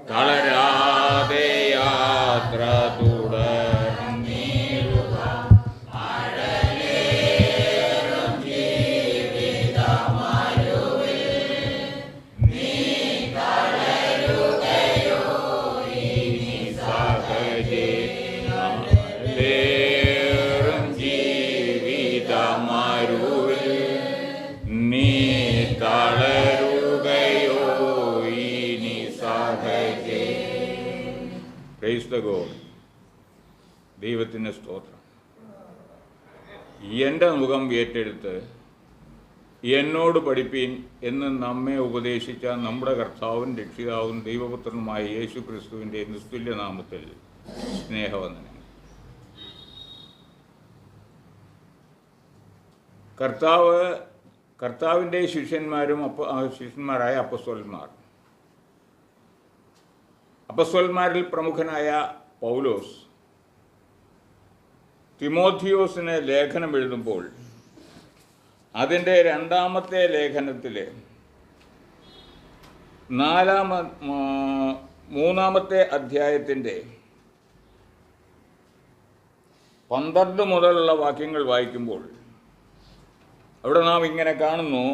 തളരാതെ യാത്ര ദൈവത്തിന് സ്തോത്രം. എൻ്റെ മുഖം ഏറ്റെടുത്ത് എന്നോട് പഠിപ്പീൻ എന്ന് നമ്മെ ഉപദേശിച്ച നമ്മുടെ കർത്താവും രക്ഷിതാവും ദൈവപുത്രനുമായ യേശു ക്രിസ്തുവിൻ്റെ നിസ്തുല്യനാമത്തിൽ സ്നേഹവന്ദനം. കർത്താവിൻ്റെ ശിഷ്യന്മാരായ അപ്പസ്തോലന്മാരിൽ പ്രമുഖനായ പൗലോസ് തിമോഥിയോസിന് ലേഖനം എഴുതുമ്പോൾ അതിൻ്റെ രണ്ടാമത്തെ ലേഖനത്തിൽ മൂന്നാമത്തെ അധ്യായത്തിൻ്റെ 12 മുതലുള്ള വാക്യങ്ങൾ വായിക്കുമ്പോൾ അവിടെ നാം ഇങ്ങനെ കാണുന്നു: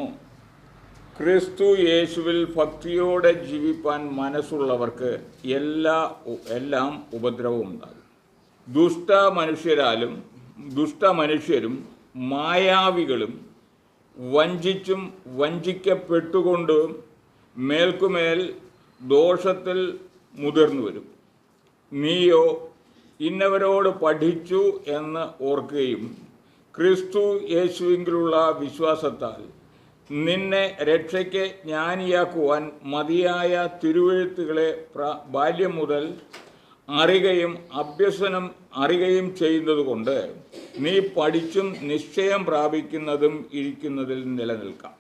ക്രിസ്തു യേശുവിൽ ഭക്തിയോടെ ജീവിപ്പാൻ മനസ്സുള്ളവർക്ക് എല്ലാം ഉപദ്രവവും ഉണ്ടാകും. ദുഷ്ടമനുഷ്യരും മായാവികളും വഞ്ചിച്ചും വഞ്ചിക്കപ്പെട്ടുകൊണ്ടും മേൽക്കുമേൽ ദോഷത്തിൽ മുതിർന്നു വരും. നീയോ ഇന്നവരോട് പഠിച്ചു എന്ന് ഓർക്കുകയും ക്രിസ്തു യേശുവിലുള്ള വിശ്വാസത്താൽ നിന്നെ രക്ഷയ്ക്ക് ജ്ഞാനിയാക്കുവാൻ മതിയായ തിരുവെഴുത്തുകളെ ബാല്യം മുതൽ അറിയുകയും അഭ്യസനം അറിയുകയും ചെയ്യുന്നതുകൊണ്ട് നീ പഠിച്ചും നിശ്ചയം പ്രാപിക്കുന്നതും ഇരിക്കുന്നതിൽ നിലനിൽക്കാം.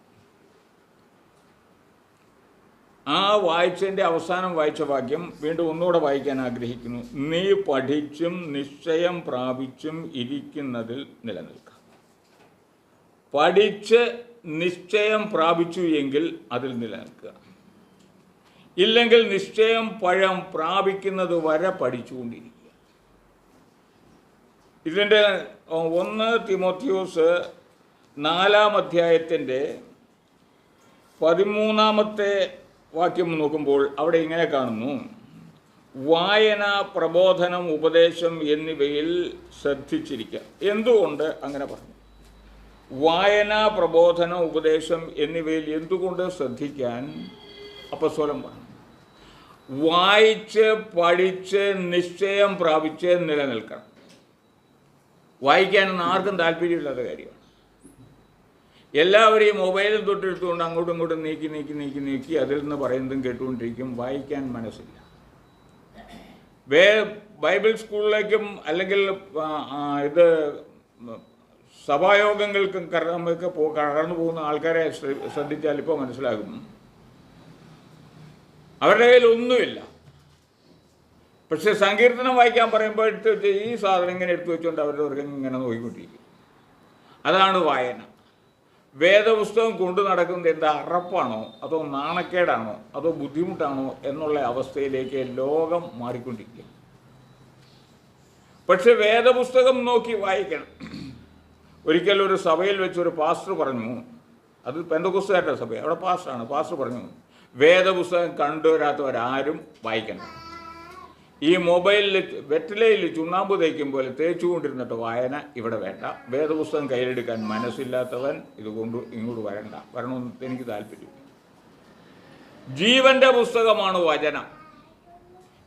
ആ വായിച്ചതിൻ്റെ അവസാനം വായിച്ച വാക്യം വീണ്ടും ഒന്നുകൂടെ വായിക്കാൻ ആഗ്രഹിക്കുന്നു. നീ പഠിച്ചും നിശ്ചയം പ്രാപിച്ചും ഇരിക്കുന്നതിൽ നിലനിൽക്കാം. പഠിച്ച് നിശ്ചയം പ്രാപിച്ചു എങ്കിൽ അതിൽ നിലനിൽക്കുക. ഇല്ലെങ്കിൽ നിശ്ചയം പ്രാപിക്കുന്നത് വരെ പഠിച്ചുകൊണ്ടിരിക്കുക. ഇതിൻ്റെ 1 തിമോഥിയോസ് 4-ാം അധ്യായത്തിൻ്റെ 13-ാമത്തെ വാക്യം നോക്കുമ്പോൾ അവിടെ ഇങ്ങനെ കാണുന്നു: വായന, പ്രബോധനം, ഉപദേശം എന്നിവയിൽ ശ്രദ്ധിച്ചിരിക്കുക. എന്തുകൊണ്ട് അങ്ങനെ പറഞ്ഞു? വായന, പ്രബോധനം, ഉപദേശം എന്നിവയിൽ എന്തുകൊണ്ട് ശ്രദ്ധിക്കാൻ അപ്പസ്തോലൻ പറഞ്ഞു? വായിച്ച് പഠിച്ച് നിശ്ചയം പ്രാപിച്ച് നിലനിൽക്കണം. വായിക്കാനൊന്നും ആർക്കും താല്പര്യമില്ലാത്ത കാര്യമാണ്. എല്ലാവരെയും മൊബൈലും തൊട്ടെടുത്തുകൊണ്ട് അങ്ങോട്ടും ഇങ്ങോട്ടും നീക്കി അതിൽ നിന്ന് പറയുന്നതും കേട്ടുകൊണ്ടിരിക്കും. വായിക്കാൻ മനസ്സില്ല. ബൈബിൾ സ്കൂളിലേക്കും അല്ലെങ്കിൽ സഭായോഗങ്ങൾക്കും കടന്നു പോകുന്ന ആൾക്കാരെ ശ്രദ്ധിച്ചാൽ ഇപ്പോൾ മനസ്സിലാകും, അവരുടെ കയ്യിൽ ഒന്നുമില്ല. പക്ഷെ സങ്കീർത്തനം വായിക്കാൻ പറയുമ്പോൾ എടുത്ത് വെച്ച് ഈ സാധനം ഇങ്ങനെ എടുത്തു വെച്ചുകൊണ്ട് അവരുടെ ഇങ്ങനെ നോക്കിക്കൊണ്ടിരിക്കും. അതാണ് വായന. വേദപുസ്തകം കൊണ്ടു നടക്കുന്നത് എന്താ അറപ്പാണോ അതോ നാണക്കേടാണോ അതോ ബുദ്ധിമുട്ടാണോ എന്നുള്ള അവസ്ഥയിലേക്ക് ലോകം മാറിക്കൊണ്ടിരിക്കുക. പക്ഷെ വേദപുസ്തകം നോക്കി വായിക്കണം. ഒരിക്കൽ ഒരു സഭയിൽ വെച്ചൊരു പാസ്റ്റർ പറഞ്ഞു, അത് പെന്തക്കോസ്തുകാരുടെ സഭയാണ്, അവിടെ പാസ്റ്റർ പറഞ്ഞു, വേദപുസ്തകം കണ്ടുവരാത്തവരാരും വായിക്കണം. ഈ മൊബൈലിൽ വെറ്റിലയിൽ ചുണ്ണാമ്പ് തേക്കും പോലെ തേച്ചുകൊണ്ടിരുന്നിട്ട് വായന ഇവിടെ വേണ്ട. വേദപുസ്തകം കയ്യിലെടുക്കാൻ മനസ്സില്ലാത്തവൻ ഇങ്ങോട്ട് വരണമെന്ന് എനിക്ക് താല്പര്യം. ജീവന്റെ പുസ്തകമാണ് വചനം.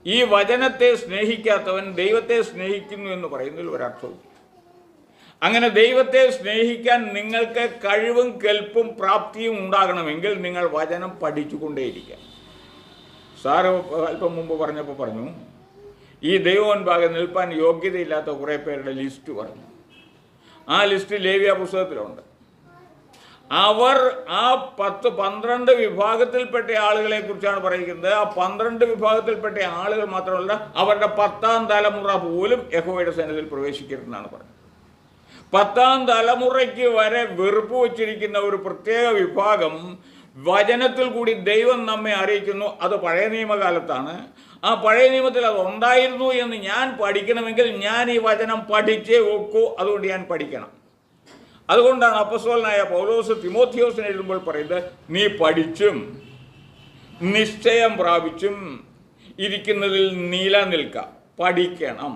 ഈ വചനത്തെ സ്നേഹിക്കാത്തവൻ ദൈവത്തെ സ്നേഹിക്കുന്നു എന്ന് പറയുന്നതിൽ ഒരർത്ഥവും. അങ്ങനെ ദൈവത്തെ സ്നേഹിക്കാൻ നിങ്ങൾക്ക് കഴിവും കെൽപ്പും പ്രാപ്തിയും ഉണ്ടാകണമെങ്കിൽ നിങ്ങൾ വചനം പഠിച്ചുകൊണ്ടേയിരിക്കുക. സാറ് അല്പം മുമ്പ് പറഞ്ഞപ്പോൾ പറഞ്ഞു, ഈ ദൈവമുൻപാകെ നിൽപ്പാൻ യോഗ്യതയില്ലാത്ത കുറേ പേരുടെ ലിസ്റ്റ് പറഞ്ഞു. ആ ലിസ്റ്റ് ലേവ്യ പുസ്തകത്തിലുണ്ട്. അവർ ആ 10-12 വിഭാഗത്തിൽപ്പെട്ട ആളുകളെ കുറിച്ചാണ് പറയുന്നത്. ആ 12 വിഭാഗത്തിൽപ്പെട്ട ആളുകൾ മാത്രമല്ല, അവരുടെ 10ാം തലമുറ പോലും യഹോവയുടെ സന്നിധിയിൽ പ്രവേശിക്കരുതെന്നാണ് പറയുന്നത്. 10ാം തലമുറയ്ക്ക് വരെ വെറുപ്പ് വച്ചിരിക്കുന്ന ഒരു പ്രത്യേക വിഭാഗം വചനത്തിൽ കൂടി ദൈവം നമ്മെ അറിയിക്കുന്നു. അത് പഴയ നിയമകാലത്താണ്. ആ പഴയ നിയമത്തിൽ അത് ഉണ്ടായിരുന്നു എന്ന് ഞാൻ പഠിക്കണമെങ്കിൽ ഞാൻ ഈ വചനം പഠിച്ചേ ഒക്കൂ. അതുകൊണ്ട് ഞാൻ പഠിക്കണം. അതുകൊണ്ടാണ് അപ്പോസ്തലനായ പൗലോസ് തിമോഥെയോസിനെ എഴുതുമ്പോൾ പറയുന്നത്, നീ പഠിച്ചും നിശ്ചയം പ്രാപിച്ചും ഇരിക്കുന്നതിൽ നിലനിൽക്ക. പഠിക്കണം.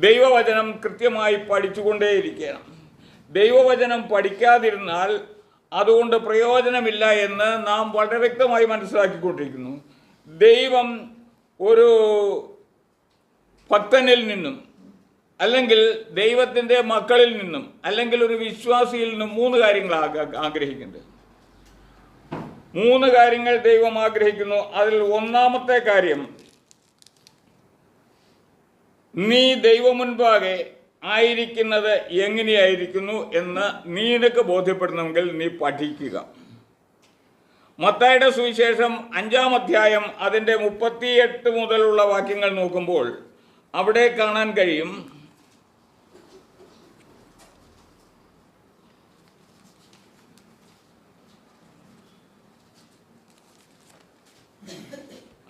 ദൈവവചനം കൃത്യമായി പഠിച്ചുകൊണ്ടേയിരിക്കണം. ദൈവവചനം പഠിക്കാതിരുന്നാൽ അതുകൊണ്ട് പ്രയോജനമില്ല എന്ന് നാം വളരെ വ്യക്തമായി മനസ്സിലാക്കിക്കൊണ്ടിരിക്കുന്നു. ദൈവം ഒരു ഭക്തനിൽ നിന്നും, അല്ലെങ്കിൽ ദൈവത്തിൻ്റെ മക്കളിൽ നിന്നും, അല്ലെങ്കിൽ ഒരു വിശ്വാസിയിൽ നിന്നും 3 കാര്യങ്ങൾ ആഗ്രഹിക്കുന്നുണ്ട്. 3 കാര്യങ്ങൾ ദൈവം ആഗ്രഹിക്കുന്നു. അതിൽ ഒന്നാമത്തെ കാര്യം, നീ ദൈവമുൻപാകെ ആയിരിക്കുന്നത് എങ്ങനെയായിരിക്കുന്നു എന്ന് നിനക്ക് ബോധ്യപ്പെടണമെങ്കിൽ നീ പഠിക്കുക. മത്തായിയുടെ സുവിശേഷം 5-ാം അധ്യായം അതിൻ്റെ 38 മുതലുള്ള വാക്യങ്ങൾ നോക്കുമ്പോൾ അവിടെ കാണാൻ കഴിയും,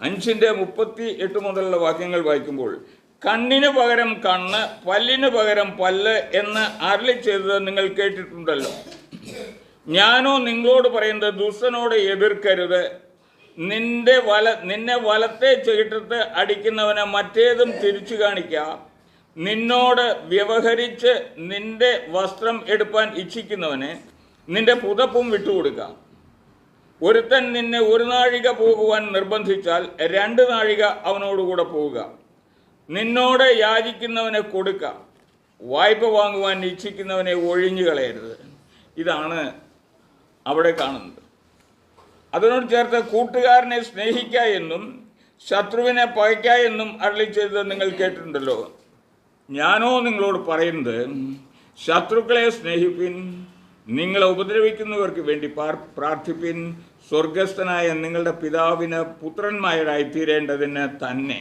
അഞ്ചിൻ്റെ 38 മുതലുള്ള വാക്യങ്ങൾ വായിക്കുമ്പോൾ, കണ്ണിന് പകരം കണ്ണ്, പല്ലിന് പകരം പല്ല് എന്ന് അരുളി ചെയ്തത് നിങ്ങൾ കേട്ടിട്ടുണ്ടല്ലോ. ഞാനോ നിങ്ങളോട് പറയുന്നത്, ദുഷ്ടനോട് എതിർക്കരുത്. നിന്നെ വലത്തെ ചെകിട്ടത്ത് അടിക്കുന്നവനെ മറ്റേതും തിരിച്ചു കാണിക്കുക. നിന്നോട് വ്യവഹരിച്ച് നിന്റെ വസ്ത്രം എടുപ്പാൻ ഇച്ഛിക്കുന്നവനെ നിന്റെ പുതപ്പും വിട്ടുകൊടുക്കുക. ഒരുത്തൻ നിന്നെ 1 നാഴിക പോകുവാൻ നിർബന്ധിച്ചാൽ 2 നാഴിക അവനോടുകൂടെ പോവുക. നിന്നോട് യാചിക്കുന്നവനെ കൊടുക്ക. വായ്പ വാങ്ങുവാൻ ഇച്ഛിക്കുന്നവനെ ഒഴിഞ്ഞു കളയരുത്. ഇതാണ് അവിടെ കാണുന്നത്. അതിനോട് ചേർത്ത് കൂട്ടുകാരനെ സ്നേഹിക്കുക എന്നും ശത്രുവിനെ പകയ്ക്ക എന്നും അരുളി ചെയ്തത് നിങ്ങൾ കേട്ടിട്ടുണ്ടല്ലോ. ഞാനോ നിങ്ങളോട് പറയുന്നത്, ശത്രുക്കളെ സ്നേഹിപ്പിൻ, നിങ്ങളെ ഉപദ്രവിക്കുന്നവർക്ക് വേണ്ടി പ്രാർത്ഥിപ്പിൻ. സ്വർഗസ്ഥനായ നിങ്ങളുടെ പിതാവിന് പുത്രന്മാരായി തീരേണ്ടതിന് തന്നെ.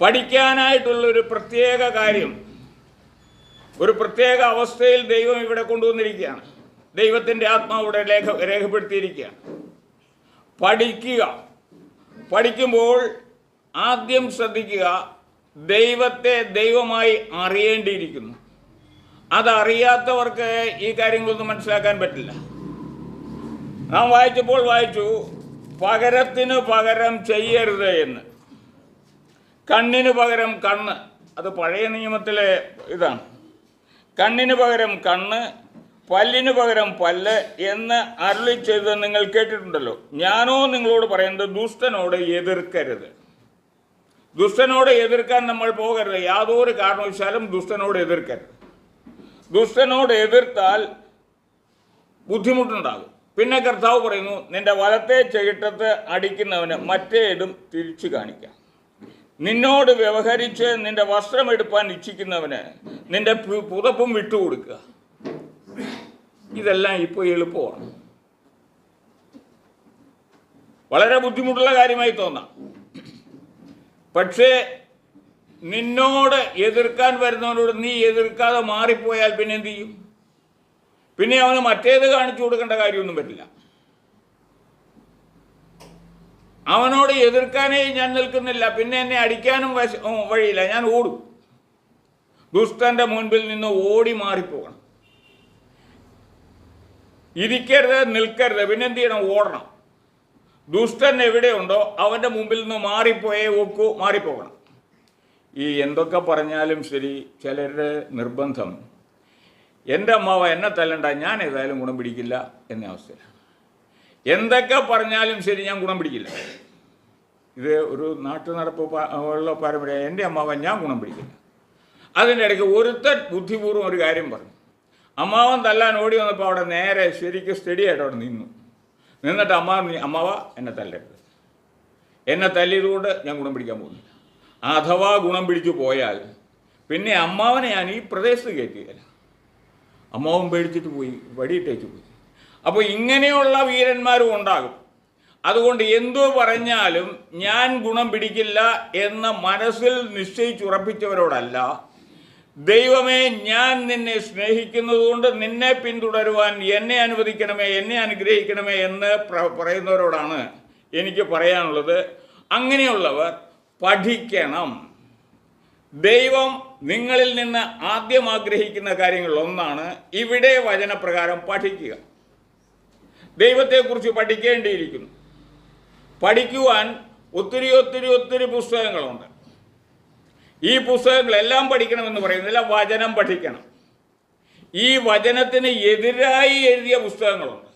പഠിക്കാനായിട്ടുള്ളൊരു പ്രത്യേക കാര്യം, ഒരു പ്രത്യേക അവസ്ഥയിൽ ദൈവം ഇവിടെ കൊണ്ടുവന്നിരിക്കുകയാണ്. ദൈവത്തിൻ്റെ ആത്മാവിടെ രേഖപ്പെടുത്തിയിരിക്കുകയാണ്. പഠിക്കുക. പഠിക്കുമ്പോൾ ആദ്യം ശ്രദ്ധിക്കുക, ദൈവത്തെ ദൈവമായി അറിയേണ്ടിയിരിക്കുന്നു. അതറിയാത്തവർക്ക് ഈ കാര്യങ്ങളൊന്നും മനസ്സിലാക്കാൻ പറ്റില്ല. നാം വായിച്ചു, പകരത്തിന് പകരം ചെയ്യരുത് എന്ന്. കണ്ണിന് പകരം കണ്ണ്, അത് പഴയ നിയമത്തിലെ ഇതാണ്. കണ്ണിന് പകരം കണ്ണ്, പല്ലിന് പകരം പല്ല് എന്ന് അരുളി ചെയ്ത് നിങ്ങൾ കേട്ടിട്ടുണ്ടല്ലോ. ഞാനോ നിങ്ങളോട് പറയുന്നത്, ദുഷ്ടനോട് എതിർക്കരുത്. ദുഷ്ടനോട് എതിർക്കാൻ നമ്മൾ പോകരുത്. യാതൊരു കാരണവശാലും ദുഷ്ടനോട് എതിർക്കരുത്. ദുഷ്ടനോട് എതിർത്താൽ ബുദ്ധിമുട്ടുണ്ടാകും. പിന്നെ കർത്താവ് പറയുന്നു, നിന്റെ വലത്തെ ചെകിട്ടത്ത് അടിക്കുന്നവന് മറ്റേതും തിരിച്ചു കാണിക്കാം. നിന്നോട് വ്യവഹരിച്ച് നിന്റെ വസ്ത്രം എടുപ്പാൻ ഇച്ഛിക്കുന്നവന് നിന്റെ പുതപ്പും വിട്ടുകൊടുക്കുക. ഇതെല്ലാം ഇപ്പോൾ എളുപ്പമാണ്. വളരെ ബുദ്ധിമുട്ടുള്ള കാര്യമായി തോന്നാം. പക്ഷേ നിന്നോട് എതിർക്കാൻ വരുന്നവനോട് നീ എതിർക്കാതെ മാറിപ്പോയാൽ പിന്നെ എന്ത് ചെയ്യും? പിന്നെ അവന് മറ്റേത് കാണിച്ചു കൊടുക്കേണ്ട കാര്യമൊന്നും പറ്റില്ല. അവനോട് എതിർക്കാനേ ഞാൻ നിൽക്കുന്നില്ല, പിന്നെ എന്നെ അടിക്കാനും വഴിയില്ല, ഞാൻ ഓടും. ദുഷ്ടന്റെ മുൻപിൽ നിന്ന് ഓടി മാറിപ്പോകണം. ഇരിക്കരുത്, നിൽക്കരുത്, പിന്നെ എന്ത് ചെയ്യണം? ഓടണം. ദുഷ്ടൻ എവിടെയുണ്ടോ അവൻ്റെ മുമ്പിൽ നിന്ന് മാറിപ്പോകണം. ഈ എന്തൊക്കെ പറഞ്ഞാലും ശരി, ചിലരുടെ നിർബന്ധം, എൻ്റെ അമ്മാവ എന്നെ തല്ലണ്ട, ഞാൻ ഏതായാലും ഗുണം പിടിക്കില്ല എന്ന അവസ്ഥയിലാണ്. എന്തൊക്കെ പറഞ്ഞാലും ശരി, ഞാൻ ഗുണം പിടിക്കില്ല. ഇത് ഒരു നാട്ടു നടപ്പ് ഉള്ള പാരമ്പര്യം. എൻ്റെ അമ്മാവൻ ഞാൻ ഗുണം പിടിക്കില്ല. അതിൻ്റെ ഇടയ്ക്ക് ഒരുത്തൻ ബുദ്ധിപൂർവ്വം ഒരു കാര്യം പറഞ്ഞു. അമ്മാവൻ തല്ലാൻ ഓടി വന്നപ്പോൾ അവിടെ നേരെ ശരിക്കും സ്റ്റഡിയായിട്ട് അവിടെ നിന്നിട്ട് അമ്മാവ എന്നെ തല്ലരുത്, എന്നെ തല്ലിയതുകൊണ്ട് ഞാൻ ഗുണം പിടിക്കാൻ പോകുന്നില്ല. അഥവാ ഗുണം പിടിച്ചു പോയാൽ പിന്നെ അമ്മാവനെ ഞാൻ ഈ പ്രദേശത്ത് കയറ്റുകയില്ല. അമ്മാവൻ പേടിച്ചിട്ട് പോയി, വടിയിട്ടേച്ച് പോയി. അപ്പോൾ ഇങ്ങനെയുള്ള വീരന്മാരും ഉണ്ടാകും. അതുകൊണ്ട് എന്തു പറഞ്ഞാലും ഞാൻ ഗുണം പിടിക്കില്ല എന്ന് മനസ്സിൽ നിശ്ചയിച്ചുറപ്പിച്ചവരോടല്ല, ദൈവമേ, ഞാൻ നിന്നെ സ്നേഹിക്കുന്നതുകൊണ്ട് നിന്നെ പിന്തുടരുവാൻ എന്നെ അനുവദിക്കണമേ, എന്നെ അനുഗ്രഹിക്കണമേ എന്ന് പറയുന്നവരോടാണ് എനിക്ക് പറയാനുള്ളത്. അങ്ങനെയുള്ളവർ പഠിക്കണം. ദൈവം നിങ്ങളിൽ നിന്ന് ആദ്യം ആഗ്രഹിക്കുന്ന കാര്യങ്ങളിൽ ഒന്നാണ് ഇവിടെ വചനപ്രകാരം പഠിക്കുക. ദൈവത്തെക്കുറിച്ച് പഠിക്കേണ്ടിയിരിക്കുന്നു. പഠിക്കുവാൻ ഒത്തിരി ഒത്തിരി ഒത്തിരി പുസ്തകങ്ങളുണ്ട്. ഈ പുസ്തകങ്ങളെല്ലാം പഠിക്കണമെന്ന് പറയുന്നില്ല, വചനം പഠിക്കണം. ഈ വചനത്തിന് എതിരായി എഴുതിയ പുസ്തകങ്ങളുണ്ട്.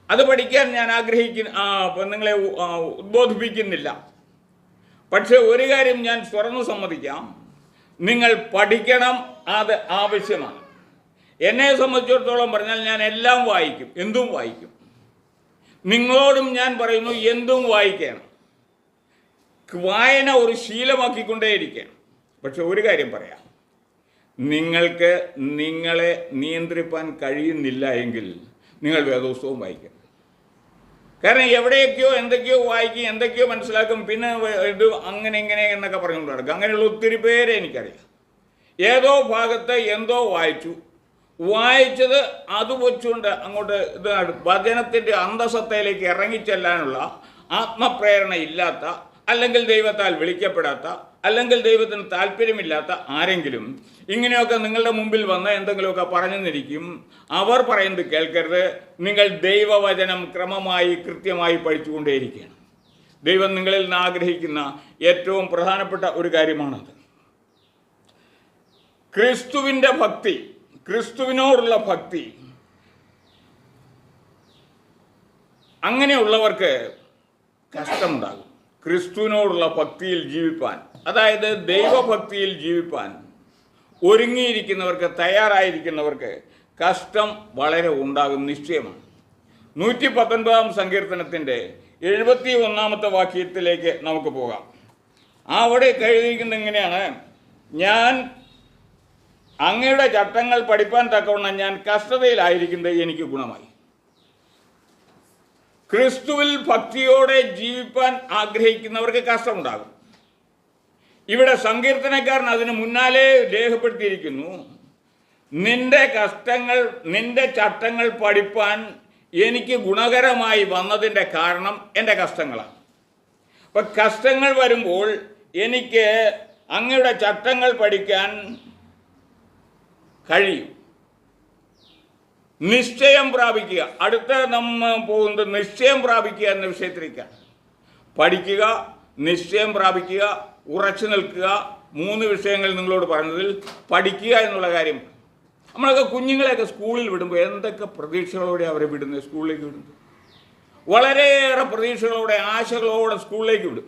അത് പഠിക്കാൻ ഞാൻ നിങ്ങളെ ഉദ്ബോധിപ്പിക്കുന്നില്ല. പക്ഷെ ഒരു കാര്യം ഞാൻ തുറന്നു സമ്മതിക്കാം, നിങ്ങൾ പഠിക്കണം, അത് ആവശ്യമാണ്. എന്നെ സംബന്ധിച്ചിടത്തോളം പറഞ്ഞാൽ ഞാൻ എല്ലാം വായിക്കും, എന്തും വായിക്കും. നിങ്ങളോടും ഞാൻ പറയുന്നു, എന്തും വായിക്കണം. വായന ഒരു ശീലമാക്കിക്കൊണ്ടേയിരിക്കണം. പക്ഷെ ഒരു കാര്യം പറയാം, നിങ്ങൾക്ക് നിങ്ങളെ നിയന്ത്രിപ്പാൻ കഴിയുന്നില്ല എങ്കിൽ നിങ്ങൾ വേദപുസ്തകവും വായിക്കണം. കാരണം എവിടെയൊക്കെയോ എന്തൊക്കെയോ വായിക്കും, എന്തൊക്കെയോ മനസ്സിലാക്കും, പിന്നെ ഇത് അങ്ങനെ ഇങ്ങനെ എന്നൊക്കെ പറഞ്ഞുകൊണ്ട് നടക്കും. അങ്ങനെയുള്ള ഒത്തിരി പേരെ എനിക്കറിയാം. ഏതോ ഭാഗത്ത് എന്തോ വായിച്ചത് അത് വെച്ചുകൊണ്ട് അങ്ങോട്ട് ഇത് വചനത്തിൻ്റെ അന്തസത്തയിലേക്ക് ഇറങ്ങിച്ചെല്ലാനുള്ള ആത്മപ്രേരണ ഇല്ലാത്ത, അല്ലെങ്കിൽ ദൈവത്താൽ വിളിക്കപ്പെടാത്ത, അല്ലെങ്കിൽ ദൈവത്തിന് താല്പര്യമില്ലാത്ത ആരെങ്കിലും ഇങ്ങനെയൊക്കെ നിങ്ങളുടെ മുമ്പിൽ വന്ന് എന്തെങ്കിലുമൊക്കെ പറഞ്ഞെന്നിരിക്കും. അവർ പറയുന്നത് കേൾക്കരുത്. നിങ്ങൾ ദൈവവചനം ക്രമമായി കൃത്യമായി പഠിച്ചുകൊണ്ടേയിരിക്കുകയാണ്. ദൈവം നിങ്ങളിൽ നിന്ന് ആഗ്രഹിക്കുന്ന ഏറ്റവും പ്രധാനപ്പെട്ട ഒരു കാര്യമാണത്. ക്രിസ്തുവിൻ്റെ ഭക്തി, ക്രിസ്തുവിനോടുള്ള ഭക്തി. അങ്ങനെയുള്ളവർക്ക് കഷ്ടമുണ്ടാകും. ക്രിസ്തുവിനോടുള്ള ഭക്തിയിൽ ജീവിപ്പാൻ, അതായത് ദൈവഭക്തിയിൽ ജീവിപ്പാൻ ഒരുങ്ങിയിരിക്കുന്നവർക്ക്, തയ്യാറായിരിക്കുന്നവർക്ക് കഷ്ടം വളരെ ഉണ്ടാകും, നിശ്ചയമാണ്. 119 സങ്കീർത്തനത്തിൻ്റെ 71 വാക്യത്തിലേക്ക് നമുക്ക് പോകാം. അവിടെ എഴുതിയിരിക്കുന്നത് എങ്ങനെയാണ്? ഞാൻ അങ്ങയുടെ ചട്ടങ്ങൾ പഠിപ്പാൻ തക്കവണ്ണം ഞാൻ കഷ്ടതയിലായിരിക്കുന്നത് എനിക്ക് ഗുണമായി. ക്രിസ്തുവിൽ ഭക്തിയോടെ ജീവിപ്പാൻ ആഗ്രഹിക്കുന്നവർക്ക് കഷ്ടമുണ്ടാകും. ഇവിടെ സങ്കീർത്തനക്കാരൻ അതിന് മുന്നാലെ രേഖപ്പെടുത്തിയിരിക്കുന്നു, നിന്റെ കഷ്ടങ്ങൾ, നിന്റെ ചട്ടങ്ങൾ പഠിപ്പാൻ എനിക്ക് ഗുണകരമായി വന്നതിൻ്റെ കാരണം എൻ്റെ കഷ്ടങ്ങളാണ്. അപ്പം കഷ്ടങ്ങൾ വരുമ്പോൾ എനിക്ക് അങ്ങയുടെ ചട്ടങ്ങൾ പഠിക്കാൻ കഴിയും. നിശ്ചയം പ്രാപിക്കുക. അടുത്ത നമ്മൾ പോകുന്നത് നിശ്ചയം പ്രാപിക്കുക എന്ന വിഷയത്തിലേക്കാണ്. പഠിക്കുക, നിശ്ചയം പ്രാപിക്കുക, ഉറച്ചു നിൽക്കുക. 3 വിഷയങ്ങൾ നിങ്ങളോട് പറഞ്ഞതിൽ പഠിക്കുക എന്നുള്ള കാര്യം. നമ്മളൊക്കെ കുഞ്ഞുങ്ങളെയൊക്കെ സ്കൂളിൽ വിടുമ്പോൾ എന്തൊക്കെ പ്രതീക്ഷകളോടെ അവരെ വിടുന്നത്? സ്കൂളിലേക്ക് വിടുന്നത് വളരെയേറെ പ്രതീക്ഷകളോടെ, ആശകളോടെ സ്കൂളിലേക്ക് വിടും.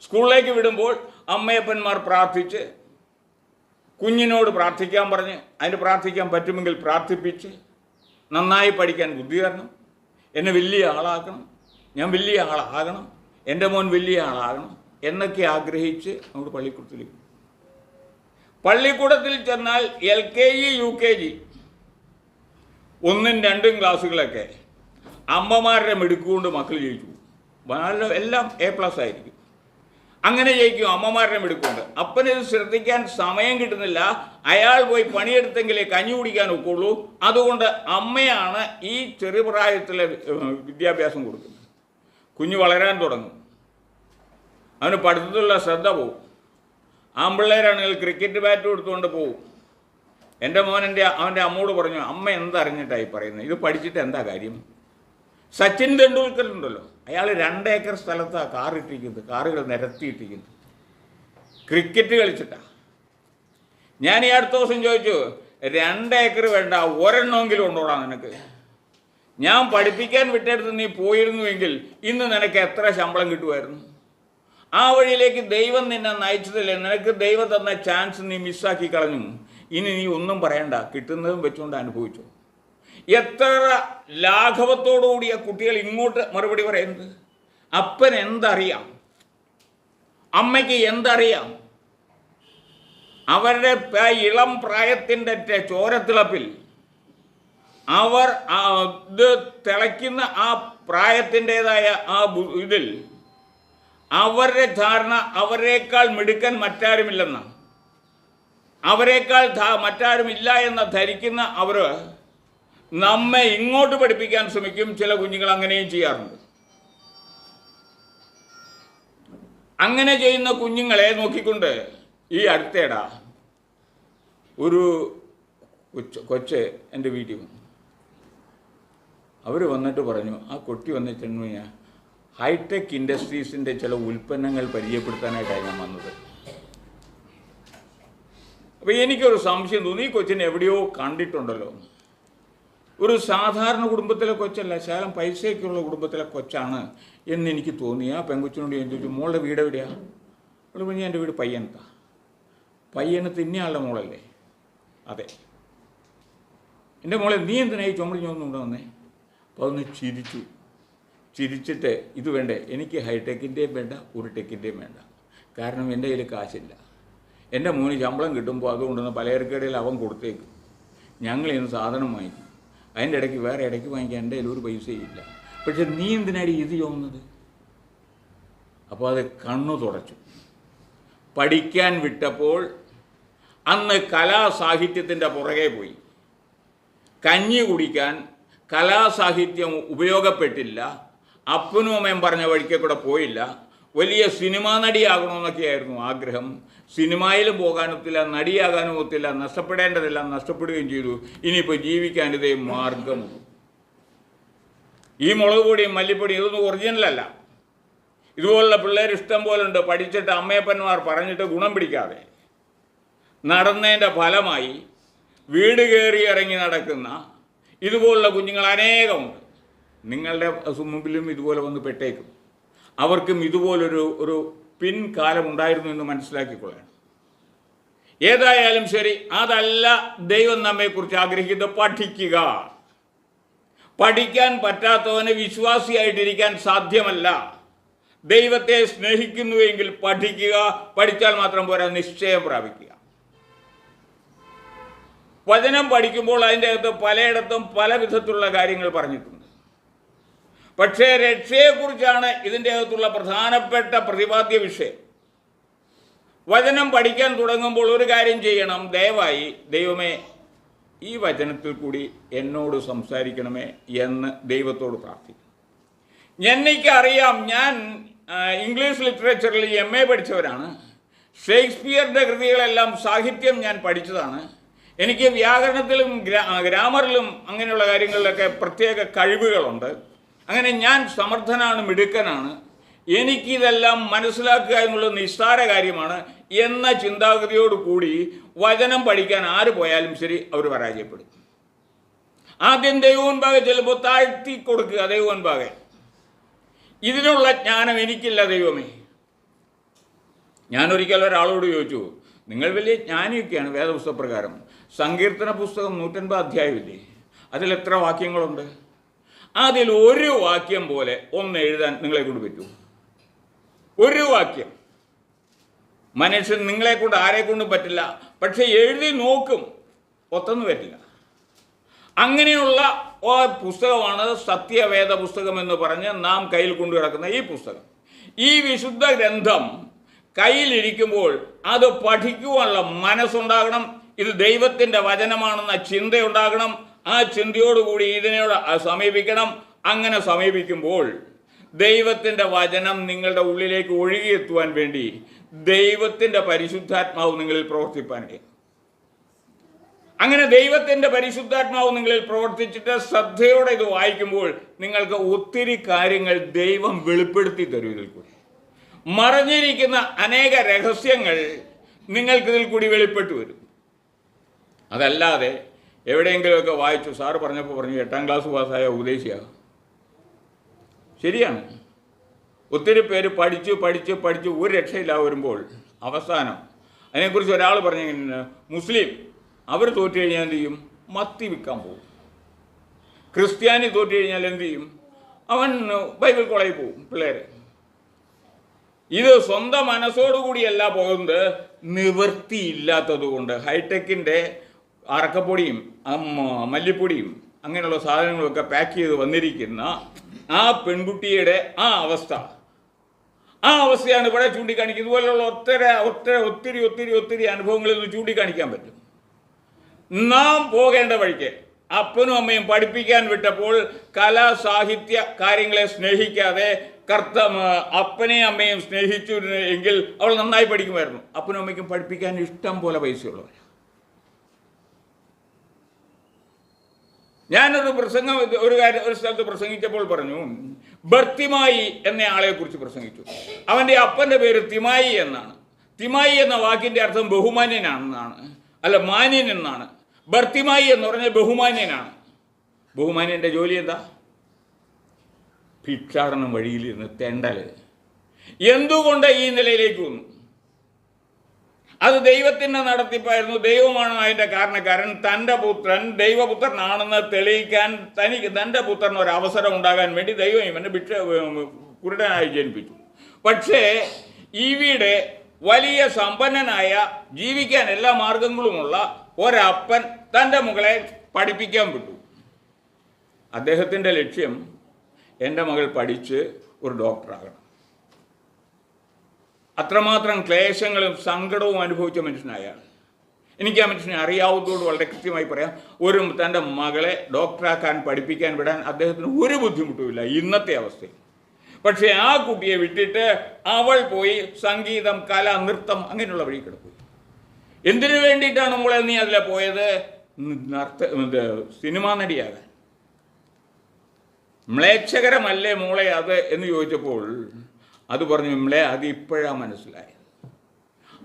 സ്കൂളിലേക്ക് വിടുമ്പോൾ അമ്മയപ്പന്മാർ പ്രാർത്ഥിച്ച്, കുഞ്ഞിനോട് പ്രാർത്ഥിക്കാൻ പറഞ്ഞ്, അതിന് പ്രാർത്ഥിക്കാൻ പറ്റുമെങ്കിൽ പ്രാർത്ഥിപ്പിച്ച്, നന്നായി പഠിക്കാൻ ബുദ്ധി തരണം, എന്നെ വലിയ ആളാക്കണം, ഞാൻ വലിയ ആളാകണം, എൻ്റെ മോൻ വലിയ ആളാകണം എന്നൊക്കെ ആഗ്രഹിച്ച് നമ്മൾ പള്ളിക്കൂടത്തിലേക്ക്. പള്ളിക്കൂടത്തിൽ ചെന്നാൽ LKG UKG 1ഉം 2ഉം ക്ലാസ്സുകളൊക്കെ അമ്മമാരുടെ മിടുക്കുകൊണ്ട് മക്കൾ ജയിച്ചു. എല്ലാം A+ ആയിരിക്കും. അങ്ങനെ ജയിക്കും അമ്മമാരുടെ മിടുക്കുണ്ട്. അപ്പനിത് ശ്രദ്ധിക്കാൻ സമയം കിട്ടുന്നില്ല. അയാൾ പോയി പണിയെടുത്തെങ്കിലേ കഞ്ഞി കുടിക്കാൻ ഒക്കുള്ളൂ. അതുകൊണ്ട് അമ്മയാണ് ഈ ചെറുപ്രായത്തിലെ വിദ്യാഭ്യാസം കൊടുക്കുന്നത്. കുഞ്ഞ് വളരാൻ തുടങ്ങും, അവന് പഠിത്തത്തിലുള്ള ശ്രദ്ധ പോവും. ആൺപിള്ളേരാണെങ്കിൽ ക്രിക്കറ്റ് ബാറ്റ് കൊടുത്തുകൊണ്ട് പോവും. എൻ്റെ മോൻ അവൻ്റെ അമ്മോട് പറഞ്ഞു, അമ്മ എന്തറിഞ്ഞിട്ടായി പറയുന്നത്, ഇത് പഠിച്ചിട്ട് എന്താ കാര്യം? സച്ചിൻ തെണ്ടുൽക്കർ ഉണ്ടല്ലോ, അയാൾ 2 ഏക്കർ സ്ഥലത്താണ് കാറിട്ടിരിക്കുന്നത്, കാറുകൾ നിരത്തിയിട്ടിരിക്കുന്നത്, ക്രിക്കറ്റ് കളിച്ചിട്ടാണ്. ഞാൻ ഈ അടുത്ത ദിവസം ചോദിച്ചു, 2 ഏക്കർ വേണ്ട, ഒരെണ്ണമെങ്കിലും ഉണ്ടോടാ നിനക്ക്? ഞാൻ പഠിപ്പിക്കാൻ വിട്ടെടുത്ത് നീ പോയിരുന്നുവെങ്കിൽ ഇന്ന് നിനക്ക് എത്ര ശമ്പളം കിട്ടുമായിരുന്നു? ആ വഴിയിലേക്ക് ദൈവം നിന്നെ നയിച്ചതില്ലേ? നിനക്ക് ദൈവം തന്ന ചാൻസ് നീ മിസ്സാക്കി കളഞ്ഞു. ഇനി നീ ഒന്നും പറയണ്ട, കിട്ടുന്നതും വെച്ചുകൊണ്ട് അനുഭവിച്ചു. എത്ര ലാഘവത്തോടുകൂടിയ കുട്ടികൾ ഇങ്ങോട്ട് മറുപടി പറയുന്നത്. അപ്പൻ എന്തറിയാം, അമ്മയ്ക്ക് എന്തറിയാം? അവരുടെ ഇളം പ്രായത്തിൻ്റെ ചോരത്തിളപ്പിൽ അവർ ഇത് തിളയ്ക്കുന്ന ആ പ്രായത്തിൻ്റെതായ ആ ഇതിൽ അവരുടെ ധാരണ അവരേക്കാൾ മിടുക്കൻ മറ്റാരുമില്ലെന്നാണ്. അവരെക്കാൾ മറ്റാരും ഇല്ല എന്ന് ധരിക്കുന്ന അവർ നമ്മെ ഇങ്ങോട്ട് പഠിപ്പിക്കാൻ ശ്രമിക്കും. ചില കുഞ്ഞുങ്ങൾ അങ്ങനെയും ചെയ്യാറുണ്ട്. അങ്ങനെ ചെയ്യുന്ന കുഞ്ഞുങ്ങളെ നോക്കിക്കൊണ്ട് ഈ അടുത്തേടാ ഒരു കൊച്ച് എൻ്റെ വീട്ടിൽ വന്നു. അവർ വന്നിട്ട് പറഞ്ഞു, ആ കുട്ടി വന്നിട്ടുണ്ടെന്ന് ഞാൻ ഹൈടെക് ഇൻഡസ്ട്രീസിൻ്റെ ചില ഉൽപ്പന്നങ്ങൾ പരിചയപ്പെടുത്താനായിട്ടാണ് ഞാൻ വന്നത്. അപ്പോൾ എനിക്കൊരു സംശയം തോന്നി, ഈ കൊച്ചിനെ എവിടെയോ കണ്ടിട്ടുണ്ടല്ലോ. ഒരു സാധാരണ കുടുംബത്തിലെ കൊച്ചല്ല, ശകലം പൈസയൊക്കെയുള്ള കുടുംബത്തിലെ കൊച്ചാണ് എന്നെനിക്ക് തോന്നി. ആ പെൺകൊച്ചിനോട് ഞാൻ ചോദിച്ചു, മോളുടെ വീട് എവിടെയാണ്? അവിടെ പറഞ്ഞാൽ എൻ്റെ വീട് പയ്യനത്താണ്. പയ്യനത്ത് ഇന്നയാളുടെ മോളല്ലേ? അതെ. എൻ്റെ മോളെ നീ എന്തിനായി ചുമടിഞ്ഞൊന്നും വന്നേ? അപ്പോൾ അതൊന്ന് ചിരിച്ചിട്ട് ഇത് വേണ്ടേ, എനിക്ക് ഹൈടെക്കിൻ്റെയും വേണ്ട ഒരു ടെക്കിൻ്റെയും വേണ്ട, കാരണം എൻ്റെ കയ്യിൽ കാശില്ല. എൻ്റെ മോന് ശമ്പളം കിട്ടുമ്പോൾ അതുകൊണ്ടൊന്ന് പലചരക്കടയിൽ അവൻ കൊടുത്തേക്കും, ഞങ്ങളിന്ന് സാധനം വാങ്ങിക്കും. അതിൻ്റെ ഇടയ്ക്ക് വേറെ ഇടയ്ക്ക് വാങ്ങിക്കാൻ എൻ്റെ കയ്യിൽ ഒരു പൈസയില്ല. പക്ഷെ നീ എന്തിനാണ് ഇത് ചെയ്യുന്നത്? അപ്പോൾ അത് കണ്ണു തുടച്ചു. പഠിക്കാൻ വിട്ടപ്പോൾ അന്ന് കലാസാഹിത്യത്തിൻ്റെ പുറകെ പോയി. കഞ്ഞി കുടിക്കാൻ കലാസാഹിത്യം ഉപയോഗപ്പെട്ടില്ല. അപ്പനും അമ്മയും പറഞ്ഞ വഴിക്ക് കൂടെ പോയില്ല. വലിയ സിനിമാ നടിയാകണമെന്നൊക്കെയായിരുന്നു ആഗ്രഹം. സിനിമയിലും പോകാനൊത്തില്ല, നടിയാകാനും ഒത്തില്ല, നഷ്ടപ്പെടേണ്ടതെല്ലാം നഷ്ടപ്പെടുകയും ചെയ്തു. ഇനിയിപ്പോൾ ജീവിക്കാൻ ഇതേ മാർഗമുള്ളൂ. ഈ മുളക് പൊടിയും മല്ലിപ്പൊടിയും ഇതൊന്നും ഒറിജിനലല്ല. ഇതുപോലുള്ള പിള്ളേർ ഇഷ്ടം പോലെ ഉണ്ട്, പഠിച്ചിട്ട് അമ്മയപ്പന്മാർ പറഞ്ഞിട്ട് ഗുണം പിടിക്കാതെ നടന്നതിൻ്റെ ഫലമായി വീട് കയറി ഇറങ്ങി നടക്കുന്ന ഇതുപോലുള്ള കുഞ്ഞുങ്ങൾ അനേകമുണ്ട്. നിങ്ങളുടെ മുമ്പിലും ഇതുപോലെ വന്ന് പെട്ടേക്കും. അവർക്കും ഇതുപോലൊരു പിൻകാലം ഉണ്ടായിരുന്നു എന്ന് മനസ്സിലാക്കിക്കൊള്ളണം. ഏതായാലും ശരി, അതല്ല ദൈവം നമ്മെക്കുറിച്ച് ആഗ്രഹിക്കുന്നത്. പഠിക്കുക. പഠിക്കാൻ പറ്റാത്തവന് വിശ്വാസിയായിട്ടിരിക്കാൻ സാധ്യമല്ല. ദൈവത്തെ സ്നേഹിക്കുന്നുവെങ്കിൽ പഠിക്കുക. പഠിച്ചാൽ മാത്രം പോരാ, നിശ്ചയം പ്രാപിക്കുക. വചനം പഠിക്കുമ്പോൾ അതിൻ്റെ അകത്ത് പലയിടത്തും പല വിധത്തിലുള്ള കാര്യങ്ങൾ പറഞ്ഞിട്ടുണ്ട്. പക്ഷേ രക്ഷയെക്കുറിച്ചാണ് ഇതിൻ്റെ അകത്തുള്ള പ്രധാനപ്പെട്ട പ്രതിപാദ്യ വിഷയം. വചനം പഠിക്കാൻ തുടങ്ങുമ്പോൾ ഒരു കാര്യം ചെയ്യണം. ദയവായി ദൈവമേ, ഈ വചനത്തിൽ കൂടി എന്നോട് സംസാരിക്കണമേ എന്ന് ദൈവത്തോട് പ്രാർത്ഥിക്കും. എനിക്കറിയാം, ഞാൻ ഇംഗ്ലീഷ് ലിറ്ററേച്ചറിൽ MA പഠിച്ചവരാണ്. ഷേക്സ്പിയറിൻ്റെ കൃതികളെല്ലാം സാഹിത്യം ഞാൻ പഠിച്ചതാണ്. എനിക്ക് വ്യാകരണത്തിലും ഗ്രാമറിലും അങ്ങനെയുള്ള കാര്യങ്ങളിലൊക്കെ പ്രത്യേക കഴിവുകളുണ്ട്. അങ്ങനെ ഞാൻ സമർത്ഥനാണ്, മിടുക്കനാണ്. എനിക്കിതെല്ലാം മനസ്സിലാക്കുക എന്നുള്ളത് നിസ്സാര കാര്യമാണ് എന്ന ചിന്താഗതിയോട് കൂടി വചനം പഠിക്കാൻ ആര് പോയാലും ശരി, അവർ പരാജയപ്പെടും. ആദ്യം ദൈവമുൻപാകെ ചെല്ലുമ്പോൾ താഴ്ത്തി കൊടുക്കുക. ദൈവമുൻപാകെ ഇതിനുള്ള ജ്ഞാനം എനിക്കില്ല ദൈവമേ. ഞാനൊരിക്കൽ ഒരാളോട് ചോദിച്ചു, നിങ്ങൾ വലിയ ജ്ഞാനിയൊക്കെയാണ് വേദപുസ്തകപ്രകാരം, സങ്കീർത്തന പുസ്തകം 150 അധ്യായമില്ലേ, അതിലെത്ര വാക്യങ്ങളുണ്ട്? അതിൽ ഒരു വാക്യം പോലെ ഒന്ന് എഴുതാൻ നിങ്ങളെ കൊണ്ട് പറ്റൂ? ഒരു വാക്യം. മനുഷ്യൻ നിങ്ങളെ കൊണ്ട് ആരെ കൊണ്ടും പറ്റില്ല. പക്ഷെ എഴുതി നോക്കും, ഒത്തൊന്നും പറ്റില്ല. അങ്ങനെയുള്ള പുസ്തകമാണ് സത്യവേദ പുസ്തകം എന്ന് പറഞ്ഞ് നാം കയ്യിൽ കൊണ്ടു കിടക്കുന്ന ഈ പുസ്തകം. ഈ വിശുദ്ധ ഗ്രന്ഥം കയ്യിലിരിക്കുമ്പോൾ അത് പഠിക്കുവാനുള്ള മനസ്സുണ്ടാകണം. ഇത് ദൈവത്തിൻ്റെ വചനമാണെന്ന ചിന്തയുണ്ടാകണം. ആ ചിന്തയോടുകൂടി ഇതിനോട് സമീപിക്കണം. അങ്ങനെ സമീപിക്കുമ്പോൾ ദൈവത്തിൻ്റെ വചനം നിങ്ങളുടെ ഉള്ളിലേക്ക് ഒഴുകിയെത്തുവാൻ വേണ്ടി ദൈവത്തിൻ്റെ പരിശുദ്ധാത്മാവ് നിങ്ങളിൽ പ്രവർത്തിപ്പാനിടയും. അങ്ങനെ ദൈവത്തിൻ്റെ പരിശുദ്ധാത്മാവ് നിങ്ങളിൽ പ്രവർത്തിച്ചിട്ട് ശ്രദ്ധയോടെ ഇത് വായിക്കുമ്പോൾ നിങ്ങൾക്ക് ഒത്തിരി കാര്യങ്ങൾ ദൈവം വെളിപ്പെടുത്തി തരും. ഇതിൽ കൂടി മറഞ്ഞിരിക്കുന്ന അനേക രഹസ്യങ്ങൾ നിങ്ങൾക്കിതിൽ കൂടി വെളിപ്പെട്ടു വരും. അതല്ലാതെ എവിടെയെങ്കിലുമൊക്കെ വായിച്ചു, സാറ് പറഞ്ഞപ്പോൾ പറഞ്ഞു 8ാം ക്ലാസ് പാസ്സായ ഉപദേശിയാണ്. ശരിയാണ്. ഒത്തിരി പേര് പഠിച്ച് ഒരു രക്ഷയില്ല വരുമ്പോൾ അവസാനം അതിനെക്കുറിച്ച് ഒരാൾ പറഞ്ഞു, മുസ്ലിം അവർ തോറ്റു കഴിഞ്ഞാൽ എന്ത് ചെയ്യും? മത്തി വിൽക്കാൻ പോകും. ക്രിസ്ത്യാനി തോറ്റു കഴിഞ്ഞാൽ എന്ത് ചെയ്യും? അവൻ ബൈബിൾ കോളേജിൽ പോകും. പിള്ളേർ ഇത് സ്വന്തം മനസ്സോടുകൂടിയല്ല പോകുന്നത്, നിവൃത്തിയില്ലാത്തത് കൊണ്ട്. ഹൈടെക്കിൻ്റെ അറക്കപ്പൊടിയും മല്ലിപ്പൊടിയും അങ്ങനെയുള്ള സാധനങ്ങളൊക്കെ പാക്ക് ചെയ്ത് വന്നിരിക്കുന്ന ആ പെൺകുട്ടിയുടെ ആ അവസ്ഥ, ആ അവസ്ഥയാണ് ഇവിടെ ചൂണ്ടിക്കാണിക്കുന്നത്. ഇതുപോലുള്ള ഒത്തിരി അനുഭവങ്ങളിൽ നിന്ന് ചൂണ്ടിക്കാണിക്കാൻ പറ്റും. നാം പോകേണ്ട വഴിക്ക് അപ്പനും അമ്മയും പഠിപ്പിക്കാൻ വിട്ടപ്പോൾ കലാ സാഹിത്യ കാര്യങ്ങളെ സ്നേഹിക്കാതെ അപ്പനെയും അമ്മയും സ്നേഹിച്ചു എങ്കിൽ അവൾ നന്നായി പഠിക്കുമായിരുന്നു. അപ്പനും അമ്മയ്ക്കും പഠിപ്പിക്കാൻ ഇഷ്ടം പോലെ പൈസയുള്ളവർ. ഞാനൊരു ഒരു സ്ഥലത്ത് പ്രസംഗിച്ചപ്പോൾ പറഞ്ഞു, ബർത്തിമായി എന്ന ആളെ കുറിച്ച് പ്രസംഗിച്ചു. അവൻ്റെ അപ്പൻ്റെ പേര് തിമായി എന്നാണ്. തിമായി എന്ന വാക്കിൻ്റെ അർത്ഥം ബഹുമാന്യനാണെന്നാണ്, അല്ല മാന്യൻ എന്നാണ്. ബർത്തിമായി എന്ന് പറഞ്ഞാൽ ബഹുമാന്യനാണ്. ബഹുമാന്യൻ്റെ ജോലി എന്താ? ഭിക്ഷാടനം വഴിയിലിരുന്ന് തെണ്ടല്. എന്തുകൊണ്ട് ഈ നിലയിലേക്ക് വന്നു? അത് ദൈവത്തിൻ്റെ നടത്തിപ്പായിരുന്നു. ദൈവമാണ് അതിൻ്റെ കാരണക്കാരൻ. തൻ്റെ പുത്രൻ ദൈവപുത്രനാണെന്ന് തെളിയിക്കാൻ തൻ്റെ പുത്രന് ഒരു അവസരം ഉണ്ടാകാൻ വേണ്ടി ദൈവം ഇവനെ കുരുടനായി ജനിപ്പിച്ചു. പക്ഷേ ഇവിടെ വലിയ സമ്പന്നനായ, ജീവിക്കാൻ എല്ലാ മാർഗങ്ങളുമുള്ള ഒരപ്പൻ തൻ്റെ മകളെ പഠിപ്പിക്കാൻ വിട്ടു. അദ്ദേഹത്തിൻ്റെ ലക്ഷ്യം, എൻ്റെ മകൾ പഠിച്ച് ഒരു ഡോക്ടറാകണം. അത്രമാത്രം ക്ലേശങ്ങളും സങ്കടവും അനുഭവിച്ച മനുഷ്യനായാണ്. എനിക്ക് ആ മനുഷ്യനെ അറിയാവുന്നതോട് വളരെ കൃത്യമായി പറയാം. തൻ്റെ മകളെ ഡോക്ടറാക്കാൻ പഠിപ്പിക്കാൻ വിടാൻ അദ്ദേഹത്തിന് ഒരു ബുദ്ധിമുട്ടുമില്ല ഇന്നത്തെ അവസ്ഥയിൽ. പക്ഷേ ആ കുട്ടിയെ വിട്ടിട്ട് അവൾ പോയി സംഗീതം, കല, നൃത്തം അങ്ങനെയുള്ള വഴി കിടപ്പോയി. എന്തിനു വേണ്ടിയിട്ടാണ് മോളെ നീ അതിലെ പോയത്? സിനിമാ നടിയാകാൻ. മ്ലേച്ഛകരമല്ലേ മോളെ അത് എന്ന് ചോദിച്ചപ്പോൾ അത് പറഞ്ഞു, നമ്മളെ അത് ഇപ്പോഴാണ് മനസ്സിലായത്.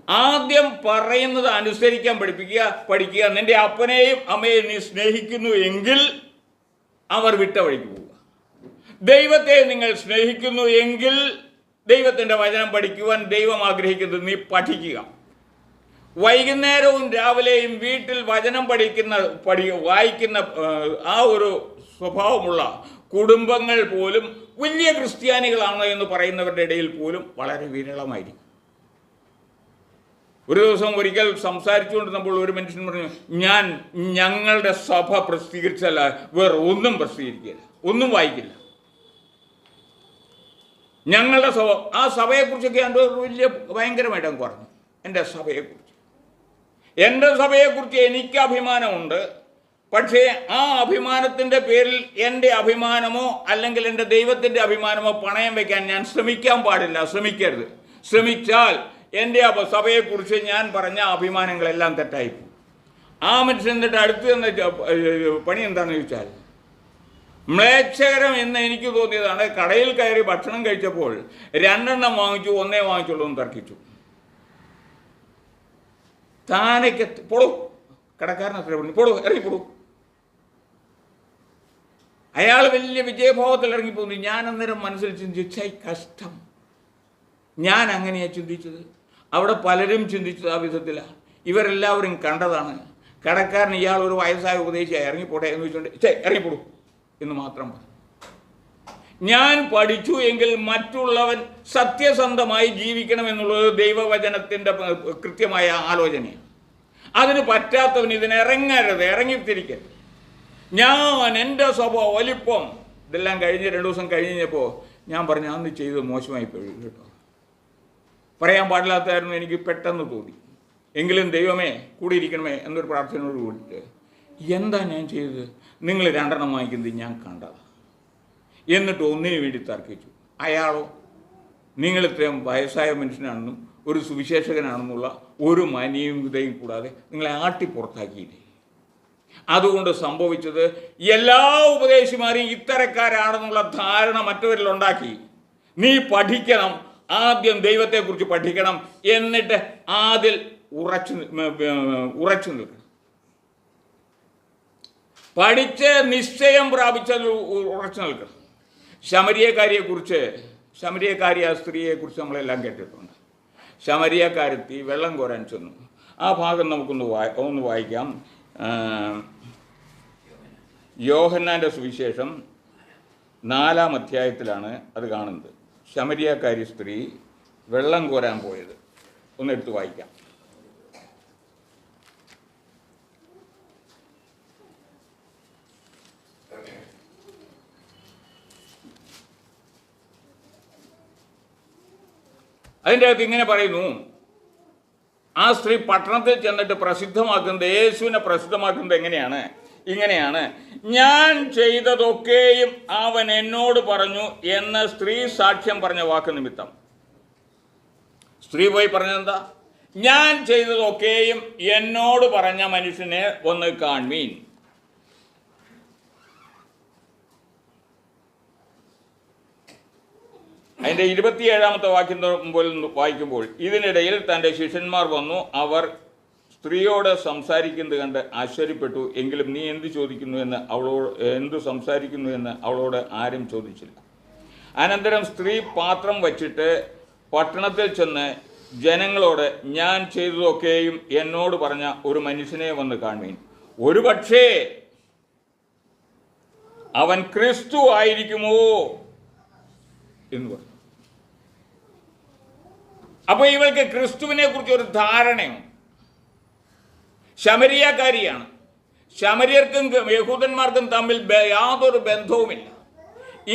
ആദ്യം പറയുന്നത് അനുസരിക്കാൻ പഠിക്കുക. നിന്റെ അപ്പനെയും അമ്മയെയും നീ സ്നേഹിക്കുന്നു എങ്കിൽ അവർ വിട്ട വഴിക്ക് പോവുക. ദൈവത്തെ നിങ്ങൾ സ്നേഹിക്കുന്നു എങ്കിൽ ദൈവത്തിൻ്റെ വചനം പഠിക്കുവാൻ ദൈവം ആഗ്രഹിക്കുന്നത് നീ പഠിക്കുക. വൈകുന്നേരവും രാവിലെയും വീട്ടിൽ വചനം വായിക്കുന്ന ആ ഒരു സ്വഭാവമുള്ള കുടുംബങ്ങൾ പോലും വലിയ ക്രിസ്ത്യാനികളാണ് എന്ന് പറയുന്നവരുടെ ഇടയിൽ പോലും വളരെ വിരളമായിരിക്കും. ഒരു ദിവസം ഒരിക്കൽ സംസാരിച്ചുകൊണ്ടിരുന്നപ്പോൾ ഒരു മനുഷ്യൻ പറഞ്ഞു, ഞങ്ങളുടെ സഭ പ്രസിദ്ധീകരിച്ചല്ല വേറെ ഒന്നും പ്രസിദ്ധീകരിക്കില്ല, ഒന്നും വായിക്കില്ല. ഞങ്ങളുടെ സഭ, ആ സഭയെക്കുറിച്ചൊക്കെ എൻ്റെ വലിയ ഭയങ്കരമായിട്ട് അങ്ങ് പറഞ്ഞു. എൻ്റെ സഭയെക്കുറിച്ച് എനിക്ക് അഭിമാനമുണ്ട്. പക്ഷേ ആ അഭിമാനത്തിൻ്റെ പേരിൽ എൻ്റെ അഭിമാനമോ അല്ലെങ്കിൽ എൻ്റെ ദൈവത്തിൻ്റെ അഭിമാനമോ പണയം വയ്ക്കാൻ ഞാൻ ശ്രമിക്കരുത്. ശ്രമിച്ചാൽ എൻ്റെ സഭയെക്കുറിച്ച് ഞാൻ പറഞ്ഞ അഭിമാനങ്ങളെല്ലാം തെറ്റായിപ്പോകും. ആ മനുഷ്യൻ എന്നിട്ട് അടുത്ത് തന്നെ പണി എന്താണെന്ന് ചോദിച്ചാൽ, മ്ലേച്ഛകരം എന്ന് എനിക്ക് തോന്നിയതാണ്. കടയിൽ കയറി ഭക്ഷണം കഴിച്ചപ്പോൾ 2 വാങ്ങിച്ചു, 1 വാങ്ങിച്ചുള്ളൂ എന്ന് തർക്കിച്ചു. താനേക്ക് പൊടൂ, കടക്കാരൻ അത്ര പറഞ്ഞു, പൊടൂ, ഇറങ്ങിപ്പൊടൂ. അയാൾ വലിയ വിജയഭാവത്തിൽ ഇറങ്ങിപ്പോന്നു. ഞാൻ അന്നേരം മനസ്സിൽ ചിന്തിച്ചു, കഷ്ടം, ഞാൻ അങ്ങനെയാണ് ചിന്തിച്ചത്. അവിടെ പലരും ചിന്തിച്ചത് ആ വിധത്തിലാണ്. ഇവരെല്ലാവരും കണ്ടതാണ്. കടക്കാരൻ ഇയാൾ ഒരു വയസ്സായ ഉപദേശിയായി, ഇറങ്ങിപ്പോട്ടെ എന്ന് വെച്ചുകൊണ്ട് ഇറങ്ങിപ്പോടൂ എന്ന് മാത്രം പറഞ്ഞു. ഞാൻ പഠിച്ചു എങ്കിൽ മറ്റുള്ളവൻ സത്യസന്ധമായി ജീവിക്കണമെന്നുള്ളത് ദൈവവചനത്തിൻ്റെ കൃത്യമായ ആലോചനയാണ്. അതിന് പറ്റാത്തവൻ ഇറങ്ങിത്തിരിക്കരുത്. ഞാൻ എൻ്റെ സ്വഭാവം വലിപ്പം ഇതെല്ലാം കഴിഞ്ഞ് 2 ദിവസം കഴിഞ്ഞപ്പോൾ ഞാൻ പറഞ്ഞു, അന്ന് ചെയ്ത് മോശമായി പോയി കേട്ടോ, പറയാൻ പാടില്ലാത്തായിരുന്നു എനിക്ക് പെട്ടെന്ന് തോന്നി. എങ്കിലും ദൈവമേ കൂടിയിരിക്കണമേ എന്നൊരു പ്രാർത്ഥനയോട് കൂടിയിട്ട്, എന്താ ഞാൻ ചെയ്തത്? നിങ്ങൾ 2 വാങ്ങിക്കുന്നത് ഞാൻ കണ്ടതാണ്. എന്നിട്ട് ഒന്നിനു വേണ്ടി തർക്കിച്ചു. അയാളോ നിങ്ങൾ ഇത്രയും വയസ്സായ മനുഷ്യനാണെന്നും ഒരു സുവിശേഷകനാണെന്നുള്ള ഒരു മാന്യതയും കൂടാതെ നിങ്ങളെ പുറത്താക്കിയില്ലേ? അതുകൊണ്ട് സംഭവിച്ചത് എല്ലാ ഉപദേശിമാരും ഇത്തരക്കാരാണെന്നുള്ള ധാരണ മറ്റവരിൽ ഉണ്ടാക്കി. നീ പഠിക്കണം, ആദ്യം ദൈവത്തെക്കുറിച്ച് പഠിക്കണം, എന്നിട്ട് അതിൽ ഉറച്ചു നിൽക്കണം. പഠിച്ച് നിശ്ചയം പ്രാപിച്ചതിൽ ഉറച്ചു നിൽക്കണം. ശമരിയക്കാരി ആ സ്ത്രീയെക്കുറിച്ച് നമ്മളെല്ലാം കേട്ടിട്ടുണ്ട്. ശമരിയക്കാരത്തി വെള്ളം കോരാൻ ചെന്നു. ആ ഭാഗം നമുക്കൊന്ന് വായിക്കാം. യോഹന്നാൻ്റെ സുവിശേഷം 4-ാം അധ്യായത്തിലാണ് അത് കാണുന്നത്. ശമരിയക്കാരി സ്ത്രീ വെള്ളം കോരാൻ പോയത്. ഒന്നെടുത്ത് വായിക്കാം. അതിൻ്റെ അകത്ത് ഇങ്ങനെ പറയുന്നു, ആ സ്ത്രീ പട്ടണത്തിൽ ചെന്നിട്ട് പ്രസിദ്ധമാക്കുന്നത്, യേശുവിനെ പ്രസിദ്ധമാക്കുന്നത് ഇങ്ങനെയാണ്, ഞാൻ ചെയ്തതൊക്കെയും അവൻ എന്നോട് പറഞ്ഞു എന്ന് സ്ത്രീ സാക്ഷ്യം പറഞ്ഞ വാക്ക് നിമിത്തം. സ്ത്രീ പോയി പറഞ്ഞതെന്താ? ഞാൻ ചെയ്തതൊക്കെയും എന്നോട് പറഞ്ഞ മനുഷ്യനെ ഒന്ന് കാൺമീൻ. അതിൻ്റെ 27-ാമത്തെ വാക്യം വായിക്കുമ്പോൾ, ഇതിനിടയിൽ തൻ്റെ ശിഷ്യന്മാർ വന്നു, അവർ സ്ത്രീയോട് സംസാരിക്കുന്നത് കണ്ട് ആശ്ചര്യപ്പെട്ടു. എങ്കിലും നീ എന്ത് സംസാരിക്കുന്നു എന്ന് അവളോട് ആരും ചോദിച്ചില്ല. അനന്തരം സ്ത്രീ പാത്രം വച്ചിട്ട് പട്ടണത്തിൽ ചെന്ന് ജനങ്ങളോട്, ഞാൻ ചെയ്തതൊക്കെയും എന്നോട് പറഞ്ഞ ഒരു മനുഷ്യനെ വന്ന് കാണുവീൻ. ഒരുപക്ഷേ അവൻ ക്രിസ്തു ആയിരിക്കുമോ എന്ന് പറഞ്ഞു. അപ്പൊ ഇവൾക്ക് ക്രിസ്തുവിനെ കുറിച്ച് ഒരു ധാരണയുണ്ട്. ശമരിയക്കാരിയാണ്. ശമര്യർക്കും യഹൂദന്മാർക്കും തമ്മിൽ യാതൊരു ബന്ധവുമില്ല.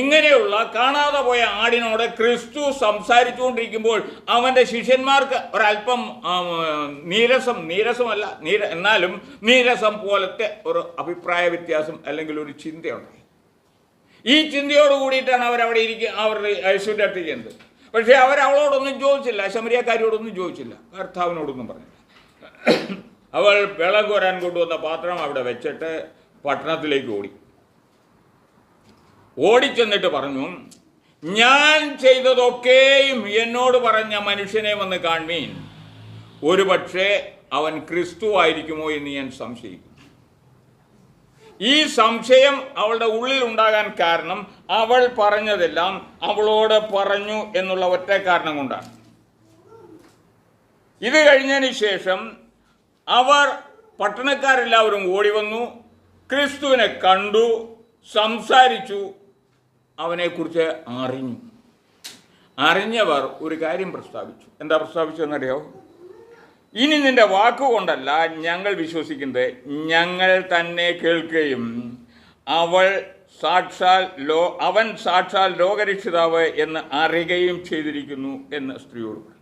ഇങ്ങനെയുള്ള കാണാതെ പോയ ആടിനോട് ക്രിസ്തു സംസാരിച്ചുകൊണ്ടിരിക്കുമ്പോൾ അവൻ്റെ ശിഷ്യന്മാർക്ക് ഒരല്പം എന്നാലും നീരസം പോലത്തെ ഒരു അഭിപ്രായ വ്യത്യാസം അല്ലെങ്കിൽ ഒരു ചിന്തയുണ്ട്. ഈ ചിന്തയോട് കൂടിയിട്ടാണ് അവരവിടെ അവരുടെ യേശുവിൻ്റെ അടുത്ത് ചെയ്യുന്നത്. പക്ഷേ അവളോടൊന്നും ചോദിച്ചില്ല, ശമരിയക്കാരിയോടൊന്നും ചോദിച്ചില്ല, കർത്താവിനോടൊന്നും പറഞ്ഞില്ല. അവൾ വെള്ളം കോരാൻ കൊണ്ടുവന്ന പാത്രം അവിടെ വെച്ചിട്ട് പട്ടണത്തിലേക്ക് ഓടിച്ചെന്നിട്ട് പറഞ്ഞു, ഞാൻ ചെയ്തതൊക്കെയും എന്നോട് പറഞ്ഞ മനുഷ്യനെ വന്ന് കാൺമീൻ. ഒരുപക്ഷെ അവൻ ക്രിസ്തു ആയിരിക്കുമോ എന്ന് ഞാൻ സംശയിക്കുന്നു. ഈ സംശയം അവളുടെ ഉള്ളിൽ ഉണ്ടാകാൻ കാരണം അവൾ പറഞ്ഞതെല്ലാം അവളോട് പറഞ്ഞു എന്നുള്ള ഒറ്റ കാരണം കൊണ്ടാണ്. ഇത് കഴിഞ്ഞതിന് ശേഷം അവർ പട്ടണക്കാരെല്ലാവരും ഓടി വന്നു, ക്രിസ്തുവിനെ കണ്ടു, സംസാരിച്ചു, അവനെക്കുറിച്ച് അറിഞ്ഞവർ ഒരു കാര്യം പ്രസ്താവിച്ചു. എന്താ പ്രസ്താവിച്ചതെന്നറിയാവോ? ഇനി നിന്റെ വാക്കുകൊണ്ടല്ല ഞങ്ങൾ വിശ്വസിക്കുന്നത്, ഞങ്ങൾ തന്നെ കേൾക്കുകയും അവൻ സാക്ഷാൽ ലോകരക്ഷിതാവ് എന്ന് അറിയുകയും ചെയ്തിരിക്കുന്നു എന്ന് സ്ത്രീയോട് പറഞ്ഞു.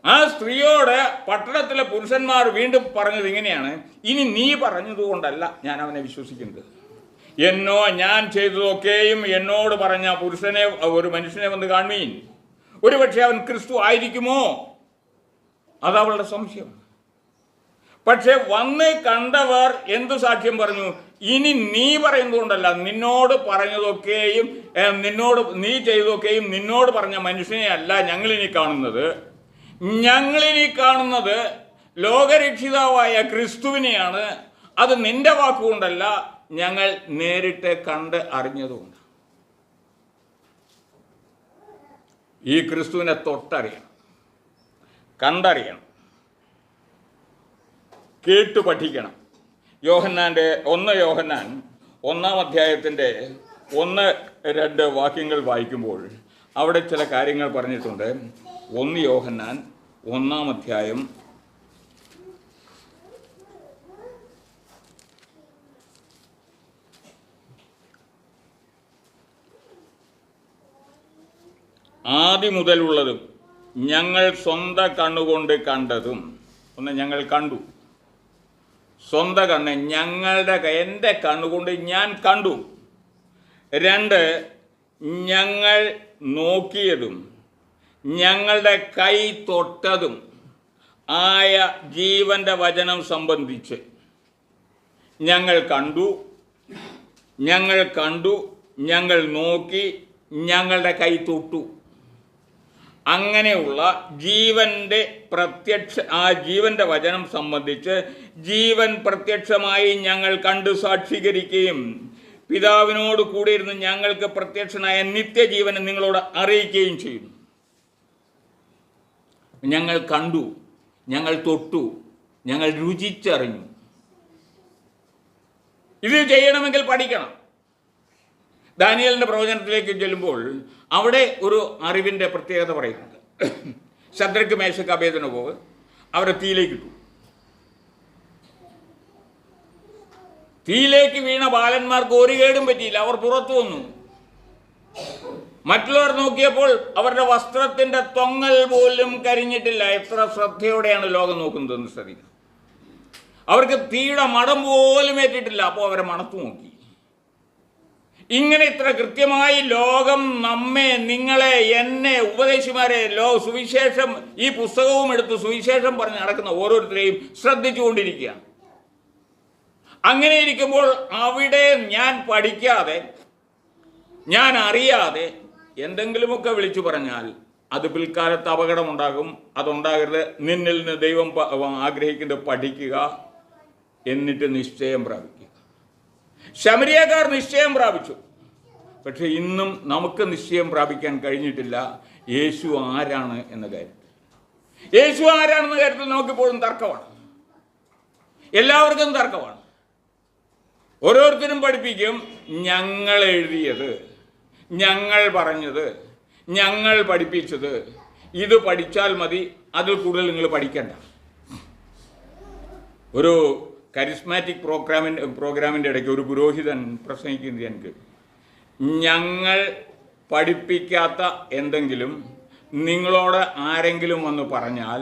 ആ സ്ത്രീയോട് പട്ടണത്തിലെ പുരുഷന്മാർ വീണ്ടും പറഞ്ഞത് ഇങ്ങനെയാണ്, ഇനി നീ പറഞ്ഞതുകൊണ്ടല്ല ഞാൻ അവനെ വിശ്വസിക്കുന്നത്, ഞാൻ ചെയ്തതൊക്കെയും എന്നോട് പറഞ്ഞ ഒരു മനുഷ്യനെ വന്ന് കാണുവീൻ. ഒരുപക്ഷെ അവൻ ക്രിസ്തു ആയിരിക്കുമോ? അതവളുടെ സംശയം. പക്ഷെ വന്ന് കണ്ടവർ എന്തു സാക്ഷ്യം പറഞ്ഞു? ഇനി നീ പറയുന്നതുകൊണ്ടല്ല, നീ ചെയ്തതൊക്കെയും നിന്നോട് പറഞ്ഞ മനുഷ്യനെ അല്ല ഞങ്ങളിനി കാണുന്നത് ലോകരക്ഷിതാവായ ക്രിസ്തുവിനെയാണ്. അത് നിന്റെ വാക്കുകൊണ്ടല്ല, ഞങ്ങൾ നേരിട്ട് കണ്ട് അറിഞ്ഞതുകൊണ്ട്. ഈ ക്രിസ്തുവിനെ തൊട്ടറിയണം, കണ്ടറിയണം, കേട്ടു പഠിക്കണം. യോഹന്നാൻ്റെ 1 യോഹന്നാൻ 1-ാം അധ്യായത്തിൻ്റെ 1-2 വാക്യങ്ങൾ വായിക്കുമ്പോൾ അവിടെ ചില കാര്യങ്ങൾ പറഞ്ഞിട്ടുണ്ട്. 1 യോഹന്നാൻ 1-ാം അധ്യായം 1 മുതലുള്ളതും ഞങ്ങൾ സ്വന്തം കണ്ണുകൊണ്ട് കണ്ടതും. ഞങ്ങൾ കണ്ടു, സ്വന്തം കണ്ണ്, എൻ്റെ കണ്ണുകൊണ്ട് ഞാൻ കണ്ടു. 2 ഞങ്ങൾ നോക്കിയതും ഞങ്ങളുടെ കൈ തൊട്ടതും ആയ ജീവൻ്റെ വചനം സംബന്ധിച്ച് ഞങ്ങൾ കണ്ടു, ഞങ്ങൾ നോക്കി, ഞങ്ങളുടെ കൈ തൊട്ടു. അങ്ങനെയുള്ള ജീവൻ്റെ വചനം സംബന്ധിച്ച് ജീവൻ പ്രത്യക്ഷമായി ഞങ്ങൾ കണ്ടു സാക്ഷീകരിക്കുകയും പിതാവിനോട് കൂടെ ഇരുന്ന് ഞങ്ങൾക്ക് പ്രത്യക്ഷനായ നിത്യജീവനെ നിങ്ങളോട് അറിയിക്കുകയും ചെയ്യുന്നു. ഞങ്ങൾ കണ്ടു, ഞങ്ങൾ തൊട്ടു, ഞങ്ങൾ രുചിച്ചറിഞ്ഞു. ഇത് ചെയ്യണമെങ്കിൽ പഠിക്കണം. ദാനിയേലിൻ്റെ പ്രവചനത്തിലേക്ക് ചെല്ലുമ്പോൾ അവിടെ ഒരു അറിവിൻ്റെ പ്രത്യേകത പറയുന്നുണ്ട്. ശദ്രക്ക്, മേശക്ക്, അബേദ്നെഗോ അവരെ തീയിലേക്ക് ഇട്ടു. തീയിലേക്ക് വീണ ബാലന്മാർക്ക് ഒരു കേടും പറ്റിയില്ല. അവർ പുറത്തു വന്നു. മറ്റുള്ളവർ നോക്കിയപ്പോൾ അവരുടെ വസ്ത്രത്തിന്റെ തൊങ്ങൽ പോലും കരിഞ്ഞിട്ടില്ല. എത്ര ശ്രദ്ധയോടെയാണ് ലോകം നോക്കുന്നതെന്ന് ശ്രദ്ധിക്കുക. അവർക്ക് തീയുടെ മടം പോലും ഏറ്റിട്ടില്ല. അപ്പോൾ അവരെ മണത്തു നോക്കി. ഇങ്ങനെ ഇത്ര കൃത്യമായി ലോകം നമ്മെ, നിങ്ങളെ, എന്നെ, ഉപദേശിമാരെ, സുവിശേഷം, ഈ പുസ്തകവും എടുത്ത് സുവിശേഷം പറഞ്ഞ് നടക്കുന്ന ഓരോരുത്തരെയും ശ്രദ്ധിച്ചുകൊണ്ടിരിക്കുകയാണ്. അങ്ങനെ ഇരിക്കുമ്പോൾ അവിടെ ഞാൻ പഠിക്കാതെ, ഞാൻ അറിയാതെ എന്തെങ്കിലുമൊക്കെ വിളിച്ചു പറഞ്ഞാൽ അത് പിൽക്കാലത്ത് അപകടമുണ്ടാകും. അതുണ്ടാകരുത്. നിന്നിൽ നിന്ന് ദൈവം ആഗ്രഹിക്കുന്നത് പഠിക്കുക, എന്നിട്ട് നിശ്ചയം പ്രാപിക്കുക. ശമരിയക്കാർ നിശ്ചയം പ്രാപിച്ചു. പക്ഷെ ഇന്നും നമുക്ക് നിശ്ചയം പ്രാപിക്കാൻ കഴിഞ്ഞിട്ടില്ല യേശു ആരാണ് എന്ന കാര്യത്തിൽ. യേശു ആരാണെന്ന കാര്യത്തിൽ നമുക്കിപ്പോഴും തർക്കമാണ്. എല്ലാവർക്കും തർക്കമാണ്. ഓരോരുത്തരും പഠിപ്പിക്കും, ഞങ്ങൾ എഴുതിയത്, ഞങ്ങൾ പറഞ്ഞത്, ഞങ്ങൾ പഠിപ്പിച്ചത്, ഇത് പഠിച്ചാൽ മതി, അതിൽ കൂടുതൽ നിങ്ങൾ പഠിക്കണ്ട. ഒരു കരിസ്മാറ്റിക് പ്രോഗ്രാമിൻ്റെ ഇടയ്ക്ക് ഒരു പുരോഹിതൻ പ്രസംഗിക്കുന്നത് ഞാൻ കേട്ടു. ഞങ്ങൾ പഠിപ്പിക്കാത്ത എന്തെങ്കിലും നിങ്ങളോട് ആരെങ്കിലും വന്ന് പറഞ്ഞാൽ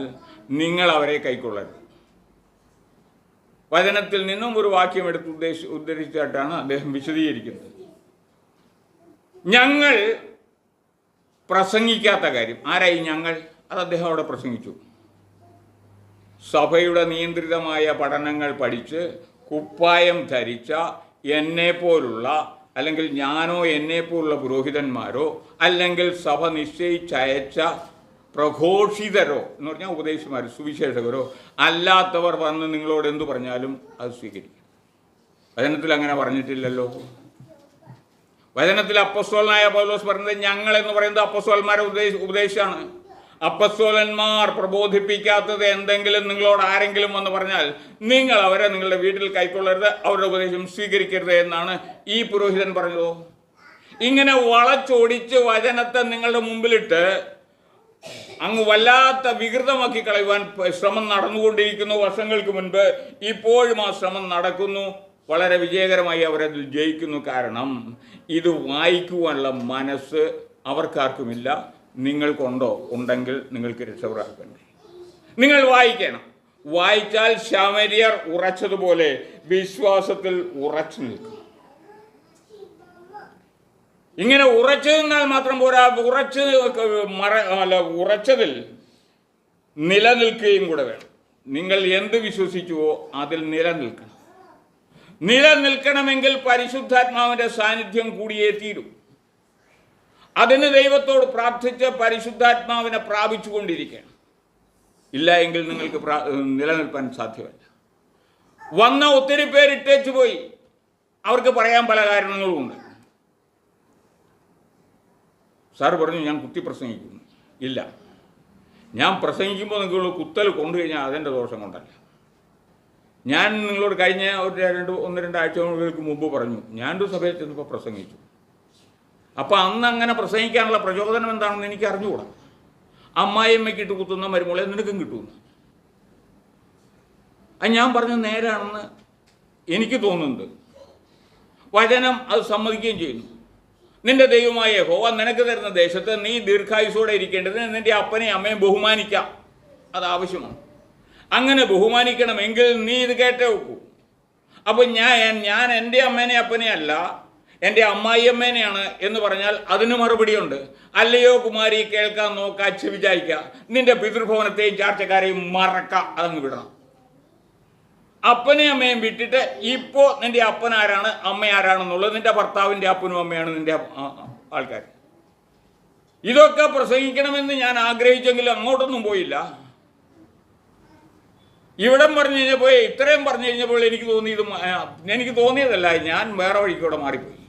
നിങ്ങൾ അവരെ കൈക്കൊള്ളരുത്. വചനത്തിൽ നിന്നും ഒരു വാക്യം എടുത്ത് ഉദ്ധരിച്ചിട്ടാണ് അദ്ദേഹം വിശദീകരിക്കുന്നത്. ഞങ്ങൾ പ്രസംഗിക്കാത്ത കാര്യം, ആരായി ഞങ്ങൾ? അത് അദ്ദേഹം അവിടെ പ്രസംഗിച്ചു. സഭയുടെ നിയന്ത്രിതമായ പഠനങ്ങൾ പഠിച്ച് കുപ്പായം ധരിച്ച എന്നെപ്പോലുള്ള, അല്ലെങ്കിൽ ഞാനോ എന്നെപ്പോലുള്ള പുരോഹിതന്മാരോ, അല്ലെങ്കിൽ സഭ നിശ്ചയിച്ചയച്ച പ്രഘോഷിതരോ എന്ന് പറഞ്ഞാൽ ഉപദേശിമാർ, സുവിശേഷകരോ അല്ലാത്തവർ വന്ന് നിങ്ങളോട് എന്തു പറഞ്ഞാലും അത് സ്വീകരിക്കും. വചനത്തിൽ അങ്ങനെ പറഞ്ഞിട്ടില്ലല്ലോ. വചനത്തിൽ അപ്പസ്തോലനായ പൗലോസ് പറയുന്നത് ഞങ്ങൾ എന്ന് പറയുന്നത് അപ്പസ്തോലന്മാരെ ഉപദേശമാണ്. അപ്പസ്തോലന്മാർ പ്രബോധിപ്പിക്കാത്തത് എന്തെങ്കിലും നിങ്ങളോട് ആരെങ്കിലും വന്ന് പറഞ്ഞാൽ നിങ്ങൾ അവരെ നിങ്ങളുടെ വീട്ടിൽ കൈക്കൊള്ളരുത്, അവരുടെ ഉപദേശം സ്വീകരിക്കരുത് എന്നാണ് ഈ പുരോഹിതൻ പറഞ്ഞതോ. ഇങ്ങനെ വളച്ചൊടിച്ച് വചനത്തെ നിങ്ങളുടെ മുമ്പിലിട്ട് അങ്ങ് വല്ലാത്ത വികൃതമാക്കി കളയുവാൻ ശ്രമം നടന്നുകൊണ്ടിരിക്കുന്നു. വർഷങ്ങൾക്ക് മുൻപ്, ഇപ്പോഴും ആ ശ്രമം നടക്കുന്നു. വളരെ വിജയകരമായി അവരതിൽ ജയിക്കുന്നു. കാരണം ഇത് വായിക്കുവാനുള്ള മനസ്സ് അവർക്കാർക്കുമില്ല. നിങ്ങൾക്കുണ്ടോ? ഉണ്ടെങ്കിൽ നിങ്ങൾക്ക് രക്ഷപ്പെടാക്കണ്ടേ? നിങ്ങൾ വായിക്കണം. വായിച്ചാൽ ശമര്യർ ഉറച്ചതുപോലെ വിശ്വാസത്തിൽ ഉറച്ചു നിൽക്കും. ഇങ്ങനെ ഉറച്ചു നിന്നാൽ മാത്രം പോരാ, ഉറച്ചതിൽ നിലനിൽക്കുകയും കൂടെ വേണം. നിങ്ങൾ എന്ത് വിശ്വസിച്ചുവോ അതിൽ നിലനിൽക്കണം. നിലനിൽക്കണമെങ്കിൽ പരിശുദ്ധാത്മാവിൻ്റെ സാന്നിധ്യം കൂടിയേ തീരും. അതിന് ദൈവത്തോട് പ്രാർത്ഥിച്ച് പരിശുദ്ധാത്മാവിനെ പ്രാപിച്ചുകൊണ്ടിരിക്കണം. ഇല്ല എങ്കിൽ നിങ്ങൾക്ക് നിലനിൽപ്പാൻ സാധ്യമല്ല. വന്ന ഒത്തിരി പേരിട്ടേച്ചു പോയി. അവർക്ക് പറയാൻ പല കാരണങ്ങളുമുണ്ട്. സാർ പറഞ്ഞു ഞാൻ കുത്തി പ്രസംഗിക്കുന്നു. ഇല്ല, ഞാൻ പ്രസംഗിക്കുമ്പോൾ നിങ്ങൾ കുത്തൽ കൊണ്ടു കഴിഞ്ഞാൽ അതെൻ്റെ ദോഷം കൊണ്ടല്ല. ഞാൻ നിങ്ങളോട് കഴിഞ്ഞ ഒന്ന് രണ്ടാഴ്ചകൾക്ക് മുമ്പ് പറഞ്ഞു, ഞാനൊരു സഭയിൽ ചെന്നപ്പോൾ പ്രസംഗിച്ചു. അപ്പോൾ അന്ന് അങ്ങനെ പ്രസംഗിക്കാനുള്ള പ്രചോദനം എന്താണെന്ന് എനിക്ക് അറിഞ്ഞുകൂടാ. അമ്മായിയമ്മയ്ക്കിട്ട് കുത്തുന്ന മരുമോളെ നിനക്കും കിട്ടുമെന്ന്. അത് ഞാൻ പറഞ്ഞത് നേരാണെന്ന് എനിക്ക് തോന്നുന്നുണ്ട്. വചനം അത് സമ്മതിക്കുകയും ചെയ്യുന്നു. നിന്റെ ദൈവമായ യഹോവ നിനക്ക് തരുന്ന ദേശത്ത് നീ ദീർഘായുസോടെ ഇരിക്കേണ്ടതിന് നിന്റെ അപ്പനെയും അമ്മയും ബഹുമാനിക്കാം. അത് ആവശ്യമാണ്. അങ്ങനെ ബഹുമാനിക്കണമെങ്കിൽ നീ ഇത് കേട്ടേ വെക്കൂ. അപ്പോൾ ഞാൻ എൻ്റെ അമ്മേനെ അപ്പനെ അല്ല, എൻ്റെ അമ്മായിയമ്മേനെയാണ് എന്ന് പറഞ്ഞാൽ അതിന് മറുപടിയുണ്ട്. അല്ലയോ കുമാരി, കേൾക്കാൻ നോക്കുക, ചെവിചായിക്കുക, നിന്റെ പിതൃഭവനത്തെയും ചാർച്ചക്കാരെയും മറക്കുക, അതങ്ങ് വിടണം. അപ്പനെയും അമ്മയും വിട്ടിട്ട് ഇപ്പോൾ നിന്റെ അപ്പൻ ആരാണ് അമ്മ ആരാണെന്നുള്ളത് നിന്റെ ഭർത്താവിൻ്റെ അപ്പനും അമ്മയാണ് നിന്റെ ആൾക്കാർ. ഇതൊക്കെ പ്രസംഗിക്കണമെന്ന് ഞാൻ ആഗ്രഹിച്ചെങ്കിലും അങ്ങോട്ടൊന്നും പോയില്ല. ഇവിടം പറഞ്ഞു കഴിഞ്ഞപ്പോൾ, ഇത്രയും പറഞ്ഞു കഴിഞ്ഞപ്പോൾ എനിക്ക് തോന്നിയതല്ല, ഞാൻ വേറെ വഴിക്കൂടെ മാറിപ്പോയി.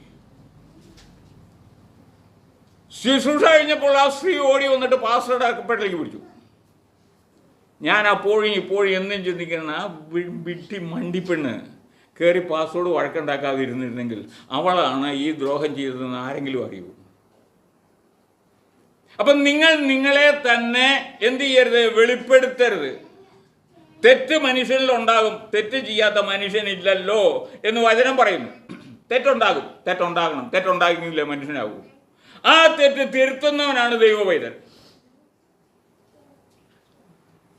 ശുശ്രൂഷ കഴിഞ്ഞപ്പോൾ ആ സ്ത്രീ ഓടി വന്നിട്ട് പാസ്റ്ററുടെ അക്കപ്പേട്ടിലേക്ക് പിടിച്ചു. ഞാൻ അപ്പോഴും ഇപ്പോഴും എന്നും ചിന്തിക്കുന്ന ആ വിട്ടി മണ്ടിപ്പെണ്ണ് കയറി പാസ്റ്ററോട് വഴക്കുണ്ടാക്കാതെ ഇരുന്നിരുന്നെങ്കിൽ അവളാണ് ഈ ദ്രോഹം ചെയ്തതെന്ന് ആരെങ്കിലും അറിയൂ. അപ്പം നിങ്ങൾ നിങ്ങളെ തന്നെ എന്ത് ചെയ്യരുത്? വെളിപ്പെടുത്തരുത്. തെറ്റ് മനുഷ്യനിലുണ്ടാകും, തെറ്റ് ചെയ്യാത്ത മനുഷ്യനില്ലല്ലോ എന്ന് വചനം പറയുന്നു. തെറ്റുണ്ടാകും, തെറ്റുണ്ടാകണം, തെറ്റുണ്ടാകില്ലേ മനുഷ്യനാകൂ. ആ തെറ്റ് തിരുത്തുന്നവനാണ് ദൈവപൈതൽ.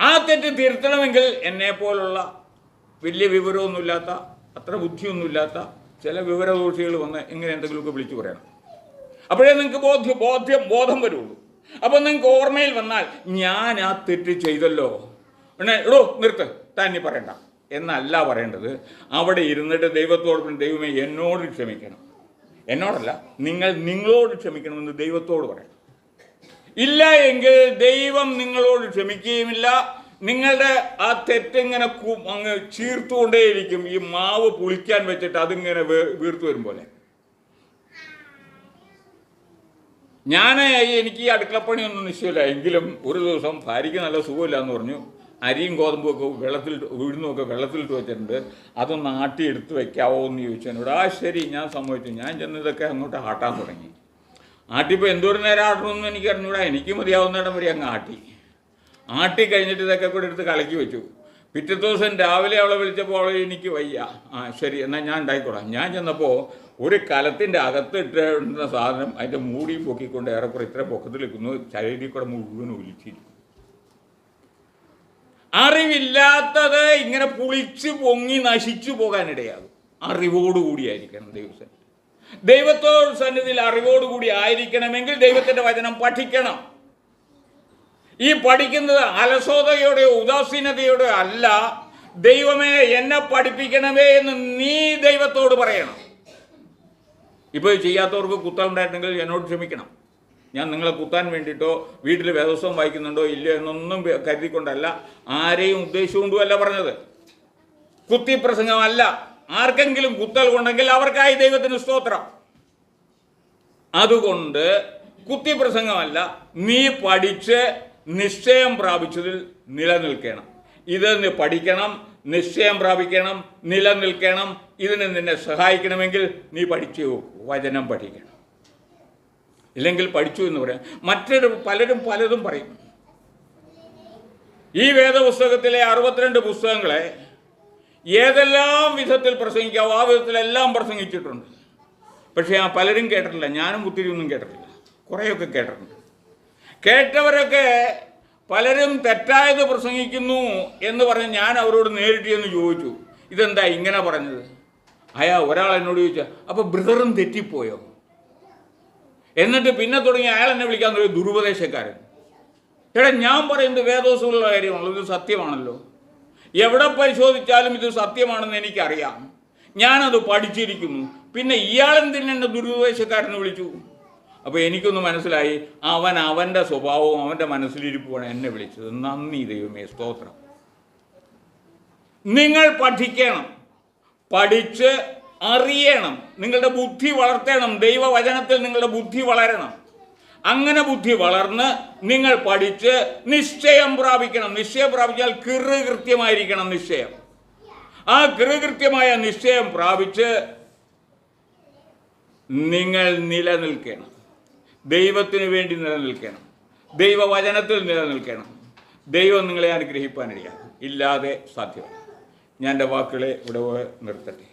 ആ തെറ്റ് തിരുത്തണമെങ്കിൽ എന്നെ പോലുള്ള വലിയ വിവരമൊന്നുമില്ലാത്ത, അത്ര ബുദ്ധിയൊന്നുമില്ലാത്ത ചില വിവരദോഷികൾ വന്ന് ഇങ്ങനെ എന്തെങ്കിലുമൊക്കെ വിളിച്ചു പറയണം. അപ്പോഴേ നിങ്ങൾക്ക് ബോധം വരുള്ളൂ. അപ്പം നിങ്ങൾക്ക് ഓർമ്മയിൽ വന്നാൽ ഞാൻ ആ തെറ്റ് ചെയ്തല്ലോ, എടോ നിർത്ത്, തന്നെ പറയണ്ട എന്നല്ല പറയേണ്ടത്. അവിടെ ഇരുന്നിട്ട് ദൈവത്തോട്, ദൈവമേ എന്നോട് ക്ഷമിക്കണം, എന്നോടല്ല നിങ്ങളോട് ക്ഷമിക്കണമെന്ന് ദൈവത്തോട് പറയണം. ഇല്ല എങ്കിൽ ദൈവം നിങ്ങളോട് ക്ഷമിക്കുകയുമില്ല. നിങ്ങളുടെ ആ തെറ്റിങ്ങനെ അങ്ങ് ചീർത്തുകൊണ്ടേയിരിക്കും. ഈ മാവ് പുളിക്കാൻ വെച്ചിട്ട് അതിങ്ങനെ വീർത്തു വരും പോലെ. എനിക്ക് ഈ അടുക്കളപ്പണിയൊന്നും നിശ്ചയമില്ല. എങ്കിലും ഒരു ദിവസം ഭാര്യയ്ക്ക് നല്ല സുഖമില്ല എന്ന് പറഞ്ഞു. അരിയും ഗോതമ്പും ഒക്കെ ഉഴുന്നുമൊക്കെ വെള്ളത്തിലിട്ട് വെച്ചിട്ടുണ്ട്, അതൊന്ന് ആട്ടി എടുത്ത് വെക്കാവോ എന്ന് ചോദിച്ചു എന്നോട്. ശരി, ഞാൻ സമ്മതിച്ചു. ഞാൻ ചെന്ന് ഇതൊക്കെ അങ്ങോട്ട് ആട്ടാൻ തുടങ്ങി. ആട്ടിപ്പോൾ എന്തോരം നേരം ആട്ടണമെന്ന് എനിക്ക് അറിഞ്ഞൂടാ. എനിക്ക് മതിയാവുന്നിടം വരെ അങ്ങ് ആട്ടി കഴിഞ്ഞിട്ട് ഇതൊക്കെ കൂടെ എടുത്ത് കലക്കി വെച്ചു. പിറ്റത്തെ ദിവസം രാവിലെ അവളെ വിളിച്ചപ്പോൾ എനിക്ക് വയ്യ. ശരി എന്നാൽ ഞാൻ ഉണ്ടായിക്കോളാം. ഞാൻ ചെന്നപ്പോൾ ഒരു കലത്തിൻ്റെ അകത്ത് ഇട്ടുന്ന സാധനം അതിൻ്റെ മൂടിയും പൊക്കിക്കൊണ്ട് ഏറെക്കുറെ ഇത്ര പൊക്കത്തിൽ നിൽക്കുന്നു, ശരീരത്തിൽ കൂടെ മുഴുവൻ ഒലിച്ചിരിക്കും. അറിവില്ലാത്തത് ഇങ്ങനെ പുളിച്ച് പൊങ്ങി നശിച്ചു പോകാനിടയാകും. അറിവോടുകൂടിയായിരിക്കണം ദൈവത്തോട് സന്നിധിയിൽ അറിവോടുകൂടി ആയിരിക്കണമെങ്കിൽ ദൈവത്തിൻ്റെ വചനം പഠിക്കണം. ഈ പഠിക്കുന്നത് അലസോതയോടെയോ ഉദാസീനതയോടെയോ അല്ല. ദൈവമേ എന്നെ പഠിപ്പിക്കണമേ എന്ന് നീ ദൈവത്തോട് പറയണം. ഇപ്പോൾ ചെയ്യാത്തവർക്ക് കുത്താനുണ്ടായിട്ടുണ്ടെങ്കിൽ എന്നോട് ക്ഷമിക്കണം. ഞാൻ നിങ്ങളെ കുത്താൻ വേണ്ടിയിട്ടോ വീട്ടിൽ വേദോത്സവം വായിക്കുന്നുണ്ടോ ഇല്ലയോ എന്നൊന്നും കരുതിക്കൊണ്ടല്ല, ആരെയും ഉദ്ദേശിച്ചുകൊണ്ടുമല്ല പറഞ്ഞത്. കുത്തിപ്രസംഗമല്ല. ആർക്കെങ്കിലും കുത്തൽ കൊണ്ടെങ്കിൽ അവർക്കായി ദൈവത്തിന് സ്തോത്രം. അതുകൊണ്ട് കുത്തിപ്രസംഗമല്ല, നീ പഠിച്ച് നിശ്ചയം പ്രാപിച്ചതിൽ നിലനിൽക്കണം. ഇത് പഠിക്കണം, നിശ്ചയം പ്രാപിക്കണം, നിലനിൽക്കണം. ഇതിന് നിന്നെ സഹായിക്കണമെങ്കിൽ നീ പഠിച്ചു വചനം പഠിക്കണം. ഇല്ലെങ്കിൽ പഠിച്ചു എന്ന് പറയാം. പലരും പറയും ഈ വേദപുസ്തകത്തിലെ 62 പുസ്തകങ്ങളെ ഏതെല്ലാം വിധത്തിൽ പ്രസംഗിക്കാവോ ആ വിധത്തിലെല്ലാം പ്രസംഗിച്ചിട്ടുണ്ട്. പക്ഷേ പലരും കേട്ടിട്ടില്ല. ഞാനും ഒത്തിരി ഒന്നും കേട്ടിട്ടില്ല, കുറേയൊക്കെ കേട്ടിട്ടുണ്ട്. കേട്ടവരൊക്കെ പലരും തെറ്റായത് പ്രസംഗിക്കുന്നു എന്ന് പറഞ്ഞ് ഞാൻ അവരോട് നേരിട്ട് എന്ന് ചോദിച്ചു, ഇതെന്താ ഇങ്ങനെ പറഞ്ഞത്? ഒരാൾ എന്നോട് ചോദിച്ചാൽ അപ്പോൾ ബ്രദറും തെറ്റിപ്പോയോ? എന്നിട്ട് പിന്നെ തുടങ്ങി അയാൾ എന്നെ വിളിക്കാൻ തുടങ്ങി ദുരുപദേശക്കാരൻ. ഞാൻ പറയുന്നത് വേദോസുള്ള കാര്യമാണല്ലോ, ഇത് സത്യമാണല്ലോ. എവിടെ പരിശോധിച്ചാലും ഇത് സത്യമാണെന്ന് എനിക്കറിയാം. ഞാനത് പഠിച്ചിരിക്കുന്നു. പിന്നെ ഇയാളെന്തിന് എന്നെ ദുരുപദേശക്കാരനെ വിളിച്ചു? അപ്പോൾ എനിക്കൊന്ന് മനസ്സിലായി, അവൻ്റെ സ്വഭാവവും അവൻ്റെ മനസ്സിലിരിപ്പുമാണ് എന്നെ വിളിച്ചത്. നന്ദി ദൈവമേ, സ്തോത്രം. നിങ്ങൾ പഠിക്കണം, പഠിച്ച് അറിയണം, നിങ്ങളുടെ ബുദ്ധി വളർത്തണം. ദൈവവചനത്തിൽ നിങ്ങളുടെ ബുദ്ധി വളരണം. അങ്ങനെ ബുദ്ധി വളർന്ന് നിങ്ങൾ പഠിച്ച് നിശ്ചയം പ്രാപിക്കണം. നിശ്ചയം പ്രാപിച്ചാൽ കൃത്യമായിരിക്കണം നിശ്ചയം. ആ കൃത്യമായ നിശ്ചയം പ്രാപിച്ച് നിങ്ങൾ നിലനിൽക്കണം. ദൈവത്തിന് വേണ്ടി നിലനിൽക്കണം. ദൈവവചനത്തിൽ നിലനിൽക്കണം. ദൈവം നിങ്ങളെ അനുഗ്രഹിക്കാനിടയാകും. ഇല്ലാതെ സാധ്യമല്ല. ഞാൻ എൻ്റെ വാക്കുകളെ ഇവിടെ നിർത്തട്ടെ.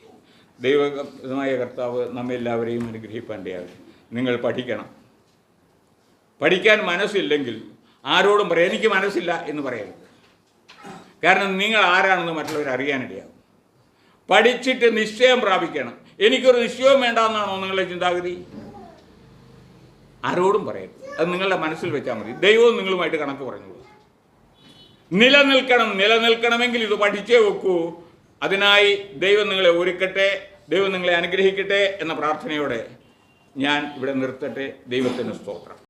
ദൈവമായ കർത്താവ് നമ്മെല്ലാവരെയും അനുഗ്രഹിക്കാനിടയാകും. നിങ്ങൾ പഠിക്കണം. പഠിക്കാൻ മനസ്സില്ലെങ്കിൽ ആരോടും പറയാം എനിക്ക് മനസ്സില്ല എന്ന് പറയരുത്. കാരണം നിങ്ങൾ ആരാണെന്ന് മറ്റുള്ളവർ അറിയാനിടയാകും. പഠിച്ചിട്ട് നിശ്ചയം പ്രാപിക്കണം. എനിക്കൊരു നിശ്ചയവും വേണ്ടെന്നാണോ നിങ്ങളുടെ ചിന്താഗതി? ആരോടും പറയരുത്. അത് നിങ്ങളുടെ മനസ്സിൽ വെച്ചാൽ മതി. ദൈവവും നിങ്ങളുമായിട്ട് കണക്ക് പറഞ്ഞോളൂ. നിലനിൽക്കണമെങ്കിൽ ഇത് പഠിച്ചേ വെക്കൂ. അതിനായി ദൈവം നിങ്ങളെ ഒരുക്കട്ടെ, ദൈവം നിങ്ങളെ അനുഗ്രഹിക്കട്ടെ എന്ന പ്രാർത്ഥനയോടെ ഞാൻ ഇവിടെ നിർത്തട്ടെ. ദൈവത്തിന് സ്തോത്രം.